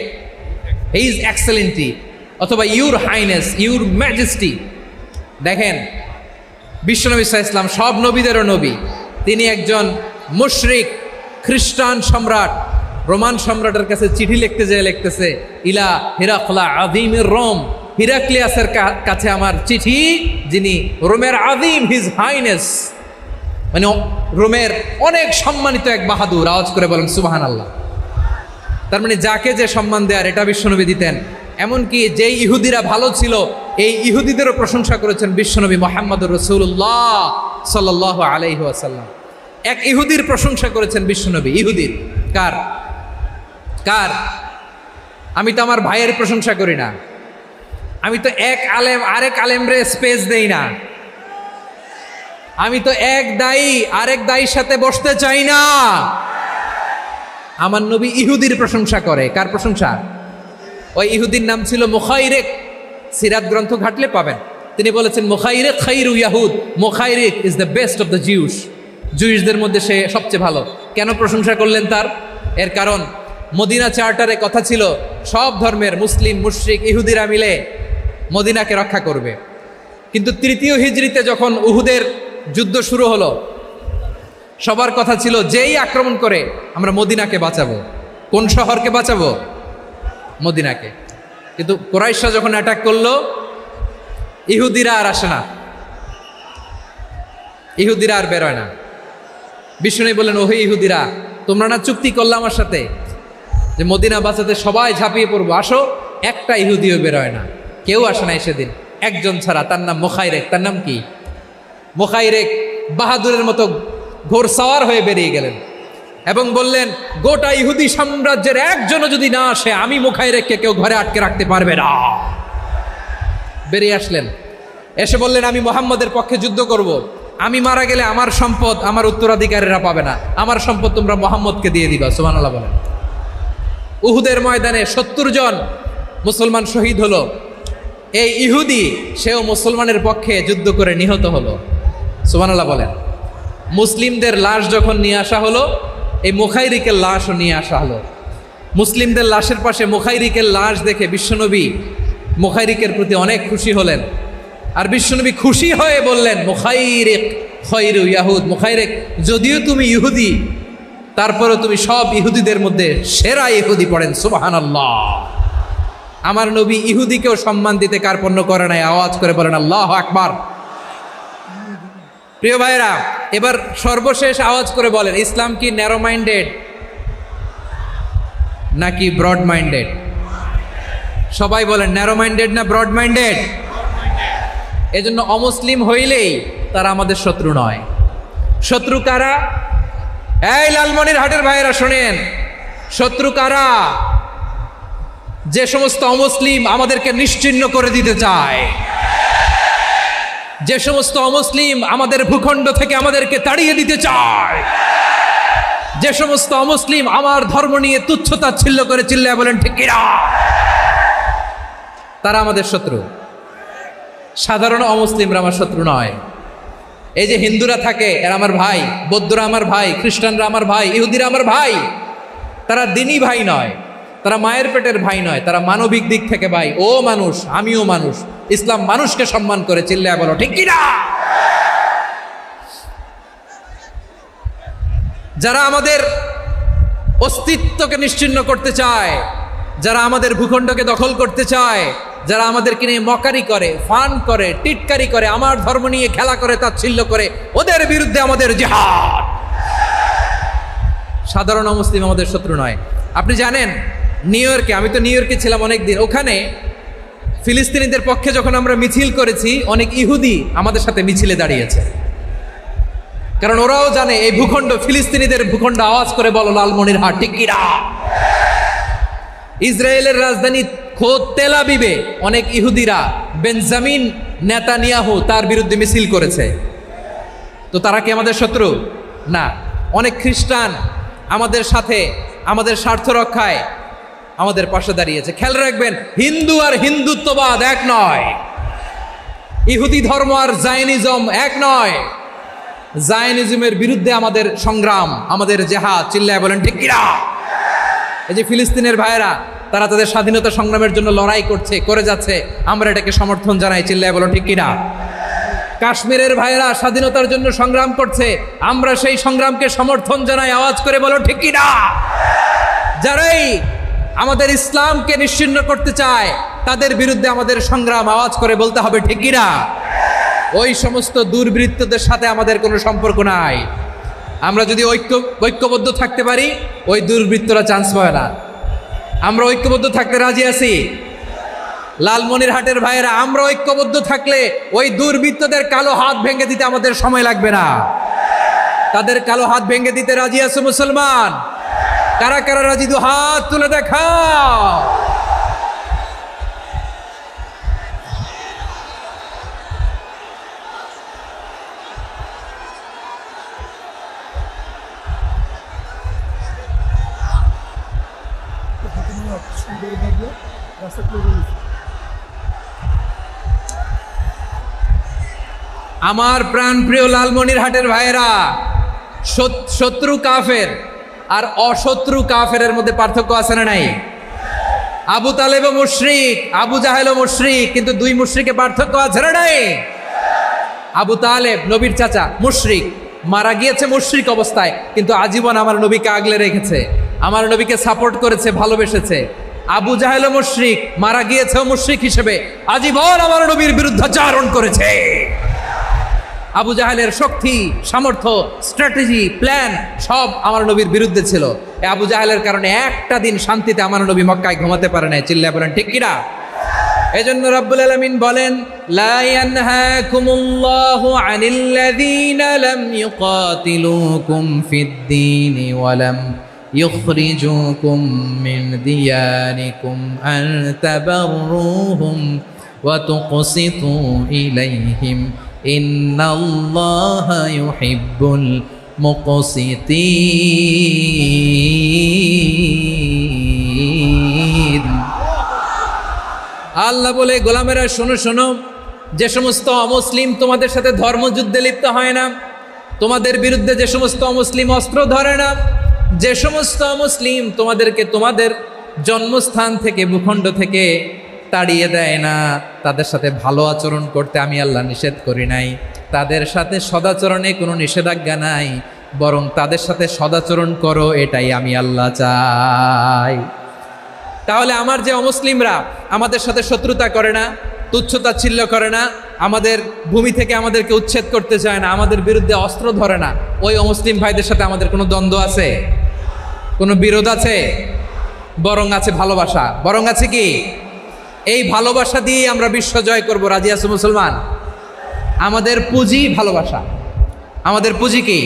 S1: হিজ এক্সেলেন্টি, অথবা ইউর হাইনেস, ইউর ম্যাজেস্টি। দেখেন, বিশ্বনবী সাল্লাল্লাহু আলাইহি ওয়াসাল্লাম সব নবীদেরও নবী, তিনি একজন মুশরিক খ্রিস্টান সম্রাট, রোমান সম্রাটের কাছে চিঠি লিখতে যেয়ে লিখতেছে, ইলা হিরাকলা আযীমির রোম, হিরাক্লিয়াসের কাছে আমার চিঠি, যিনি রোমের আযীম, হিজ হাইনেস, মানে রোমের অনেক সম্মানিত এক বাহাদুর। আওয়াজ করে বলেন সুবহানাল্লাহ। তার মানে যাকে যে সম্মান দেয়ার এটা বিশ্বনবী দিতেন। এমনকি যেই ইহুদিরা ভালো ছিল, এই ইহুদিদেরও প্রশংসা করেছেন বিশ্বনবী মুহাম্মদুর রাসূলুল্লাহ সাল্লাল্লাহু আলাইহি ওয়াসাল্লাম। এক ইহুদির প্রশংসা করেছেন বিশ্বনবী। ইহুদির কার? আমি তো আমার ভাইয়ের প্রশংসা করি না, আমি তো এক আলেম আরেক আলেমরে স্পেস দেই না, আমি তো এক দায়ী আরেক দায়ীর সাথে বসতে চাই না। আমার নবী ইহুদির প্রশংসা করে। কার প্রশংসা? ওই ইহুদির নাম ছিল মুখাইরেক। সিরাত গ্রন্থ ঘাটলে পাবেন। তিনি বলেছেন, মুখাইরেক খাইরু ইয়াহুদ, Mukhayriq is the best of the Jews. জুইশদের মধ্যে সে সবচেয়ে ভালো। কেন প্রশংসা করলেন তার? এর কারণ মদিনা চার্টারে কথা ছিল সব ধর্মের মুসলিম, মুশরিক, ইহুদিরা মিলে মদিনাকে রক্ষা করবে। কিন্তু তৃতীয় হিজরিতে যখন উহুদের যুদ্ধ শুরু হলো, সবার কথা ছিল যেই আক্রমণ করে আমরা মদিনাকে বাঁচাবো। কোন শহরকে বাঁচাবো? মদিনাকে। কিন্তু কুরাইশরা যখন অ্যাটাক করলো, ইহুদিরা আর আসে না, ইহুদিরা আর বেরোয় না। বিষ্ণু বললেন, ওহে ইহুদিরা, তোমরা না চুক্তি করলে আমার সাথে যে মদিনা বাঁচাতে সবাই ঝাঁপিয়ে পড়বো, আসো। একটা ইহুদিও বেরোয় না, কেউ আসে নাই সেদিন, একজন ছাড়া। তার নাম মুখাইরেক। তার নাম কি? মুখাইরেক বাহাদুরের মতো ঘোড়সাওয়ার হয়ে বেরিয়ে গেলেন এবং বললেন, গোটা ইহুদি সাম্রাজ্যের একজনও যদি না আসে, আমি মুখাইরেককে কেউ ঘরে আটকে রাখতে পারবে না। বেরিয়ে আসলেন, এসে বললেন, আমি মুহাম্মদের পক্ষে যুদ্ধ করব। আমি মারা গেলে আমার সম্পদ আমার উত্তরাধিকারীরা পাবে না, আমার সম্পদ তোমরা মুহাম্মদকে দিয়ে দিবা। সুবহানাল্লাহ বলেন। উহুদের ময়দানে 70 জন মুসলমান শহীদ হলো। এই ইহুদি, সেও মুসলমানের পক্ষে যুদ্ধ করে নিহত হলো। সুবহানাল্লাহ বলেন। মুসলিমদের লাশ যখন নিয়ে আসা হলো, এই মুখাইরিকের লাশও নিয়ে আসা হলো। মুসলিমদের লাশের পাশে মুখাইরিকের লাশ দেখে বিশ্বনবী মুখাইরিকের প্রতি অনেক খুশি হলেন। আর বিশ্বনবী খুশি হয়ে বললেন, মুখাইরিক খায়রু ইয়াহুদ, মুখাইরিক যদিও তুমি ইহুদি, তারপরেও তুমি সব ইহুদিদের মধ্যে সেরা ইহুদি। পড়েন সুবহানাল্লাহ। আমার নবী ইহুদিকেও সম্মান দিতে কার্পণ্য করে নাই। আওয়াজ করে বলেন আল্লাহু আকবার। প্রিয় ভাইরা, এবার সর্বশেষ আওয়াজ করে বলেন, ইসলাম কি ন্যারো মাইন্ডেড নাকি ব্রড মাইন্ডেড? সবাই বলেন, ন্যারো মাইন্ডেড না ব্রড মাইন্ডেড? এজন্য অমুসলিম হইলেই তারা আমাদের শত্রু নয়। শত্রু কারা? এই লালমনিরহাটের ভাইয়েরা শোনেন, শত্রু কারা? যে সমস্ত অমুসলিম আমাদেরকে নিশ্চিহ্ন করে দিতে চায়, যে সমস্ত অমুসলিম আমাদের ভূখণ্ড থেকে আমাদেরকে তাড়িয়ে দিতে চায়, যে সমস্ত অমুসলিম আমার ধর্ম নিয়ে তুচ্ছতাচ্ছিল্য করে চিল্লায় বলেন ঠিক কিনা, তারা আমাদের শত্রু। সাধারণ অমুসলিমরা আমার শত্রু নয়। এই যে হিন্দুরা থাকে, এরা আমার ভাই, বৌদ্ধরা আমার ভাই, খ্রিস্টানরা আমার ভাই, ইহুদিরা আমার ভাই। তারা দিনই ভাই নয়, তারা মায়ের পেটের ভাই নয়, তারা মানবিক দিক থেকে ভাই। ও মানুষ, আমিও মানুষ। ইসলাম মানুষকে সম্মান করে, চিল্লায় বলো ঠিক কিনা। যারা আমাদের অস্তিত্বকে নিশ্চিহ্ন করতে চায়, যারা আমাদের ভূখণ্ডকে দখল করতে চায়, যারা আমাদেরকে নিয়ে মকারি করে, ফান করে, টিটকারি করে, আমার ধর্ম নিয়ে খেলা করে, তাচ্ছিল্য করে, ওদের বিরুদ্ধে আমাদের জিহাদ। সাধারণ অমুসলিম আমাদের শত্রু নয়। আপনি জানেন নিউ ইয়র্কে, আমি তো নিউ ইয়র্কে ছিলাম অনেকদিন, ওখানে ফিলিস্তিনিদের পক্ষে যখন আমরা মিছিল করেছি অনেক ইহুদি আমাদের সাথে মিছিলে দাঁড়িয়েছে, কারণ ওরাও জানে এই ভূখণ্ড ফিলিস্তিনিদের ভূখণ্ড। আওয়াজ করে বলো লালমনিরহাট ঠিক কি না? ইসরায়েলের রাজধানী খোদ তেল আবিবে অনেক ইহুদিরা বেঞ্জামিন নেতানিয়াহু তার বিরুদ্ধে মিছিল করেছে। তো তারা কি আমাদের শত্রু? না। অনেক খ্রিস্টান আমাদের সাথে আমাদের স্বার্থ রক্ষায় আমাদের পাশে দাঁড়িয়েছে। খেয়াল রাখবেন, হিন্দু আর হিন্দুত্ববাদ এক নয়, ইহুদি ধর্ম আর জায়নিজম এক নয়। জায়নিজমের বিরুদ্ধে আমাদের সংগ্রাম, আমাদের জেহাদ, চিল্লায় বলেন ঠিক কিনা? এই যে ফিলিস্তিনের ভাইয়েরা, তারা তাদের স্বাধীনতা সংগ্রামের জন্য লড়াই করছে, করে যাচ্ছে, আমরা এটাকে সমর্থন জানাই, চিল্লায় বলো ঠিক কিনা? কাশ্মীরের ভাইয়েরা স্বাধীনতার জন্য সংগ্রাম করছে, আমরা সেই সংগ্রামকে সমর্থন জানাই, আওয়াজ করে বলো ঠিক কিনা? যারাই আমাদের ইসলামকে নিশ্চিহ্ন করতে চায় তাদের বিরুদ্ধে আমাদের সংগ্রাম, আওয়াজ করে বলতে হবে ঠিক কিনা? ওই সমস্ত দুর্বৃত্তদের সাথে আমাদের কোনো সম্পর্ক নাই। আমরা যদি ঐক্যবদ্ধ থাকতে পারি, ওই দুর্বৃত্তরা চান্স পায় না। আমরা ঐক্যবদ্ধ থাকতে রাজি আছি। লালমনিরহাটের ভাইয়েরা, আমরা ঐক্যবদ্ধ থাকলে ওই দুর্বৃত্তদের কালো হাত ভেঙে দিতে আমাদের সময় লাগবে না। তাদের কালো হাত ভেঙে দিতে রাজি আছে মুসলমান? কারা কারা রাজি? দু হাত তুলে দেখাও। আমার প্রাণপ্রিয় লালমনিরহাটের ভাইয়েরা, শত্রু কাফের আর অশত্রু কাফেরের মধ্যে পার্থক্য আছে না নাই? আবু তালেবও মুশরিক, আবু জাহেলও মুশরিক, কিন্তু দুই মুশরিকে পার্থক্য আছে না নাই? আবু তালেব নবীর চাচা, মুশরিক, মারা গিয়েছে মুশরিক অবস্থায়, কিন্তু আজীবন আমার নবীকে আগলে রেখেছে, আমার নবীকে সাপোর্ট করেছে, ভালোবেসেছে। আবু জাহেলও মুশরিক, মারা গিয়েছেও মুশরিক হিসেবে, আজীবন আমার নবীর বিরুদ্ধাচারণ করেছে। আবু জাহেলের শক্তি, সামর্থ্য, স্ট্র্যাটেজি, প্ল্যান সব আমার নবীর বিরুদ্ধে ছিল। এই আবু জাহেলের কারণে একটা দিন শান্তিতে আমার নবী মক্কায় ঘুমাতে পারে নাই, চিল্লায় বলেন ঠিক কিনা? এজন্য রব্বুল আলামিন বলেন, লা ইয়ানহাকুমুল্লাহু আনিল্লাযীনা লাম ইউকাতিলুকুম ফিদ-দীনি ওয়া লাম ইখরিজুকুম মিন দিয়ারিকুম আন তাবাররুহুম ওয়া তুকসিতু ইলাইহিম ইন্নাল্লাহা ইউহিব্বুল মুকসিতিন। আল্লাহ বলে, গোলামেরা শোনো শোনো, যে সমস্ত অমুসলিম তোমাদের সাথে ধর্মযুদ্ধে লিপ্ত হয় না, তোমাদের বিরুদ্ধে যে সমস্ত অমুসলিম অস্ত্র ধরে না, যে সমস্ত অমুসলিম তোমাদেরকে তোমাদের জন্মস্থান থেকে, ভূখণ্ড থেকে তাড়িয়ে দেয় না, তাদের সাথে ভালো আচরণ করতে আমি আল্লাহ নিষেধ করি নাই। তাদের সাথে সদাচরণে কোনো নিষেধাজ্ঞা নাই, বরং তাদের সাথে সদাচরণ করো, এটাই আমি আল্লাহ চাই। তাহলে আমার যে অমুসলিমরা আমাদের সাথে শত্রুতা করে না, তুচ্ছতাচ্ছিল্য করে না, আমাদের ভূমি থেকে আমাদেরকে উচ্ছেদ করতে চায় না, আমাদের বিরুদ্ধে অস্ত্র ধরে না, ওই অমুসলিম ভাইদের সাথে আমাদের কোনো দ্বন্দ্ব আছে? কোনো বিরোধ আছে? বরং আছে ভালোবাসা। বরং আছে কি? এই ভালোবাসা দিয়ে আমরা বিশ্ব জয় করব। রাজি আছো মুসলমান? আমাদের পুঁজি ভালোবাসা। আমাদের পুঁজি কি?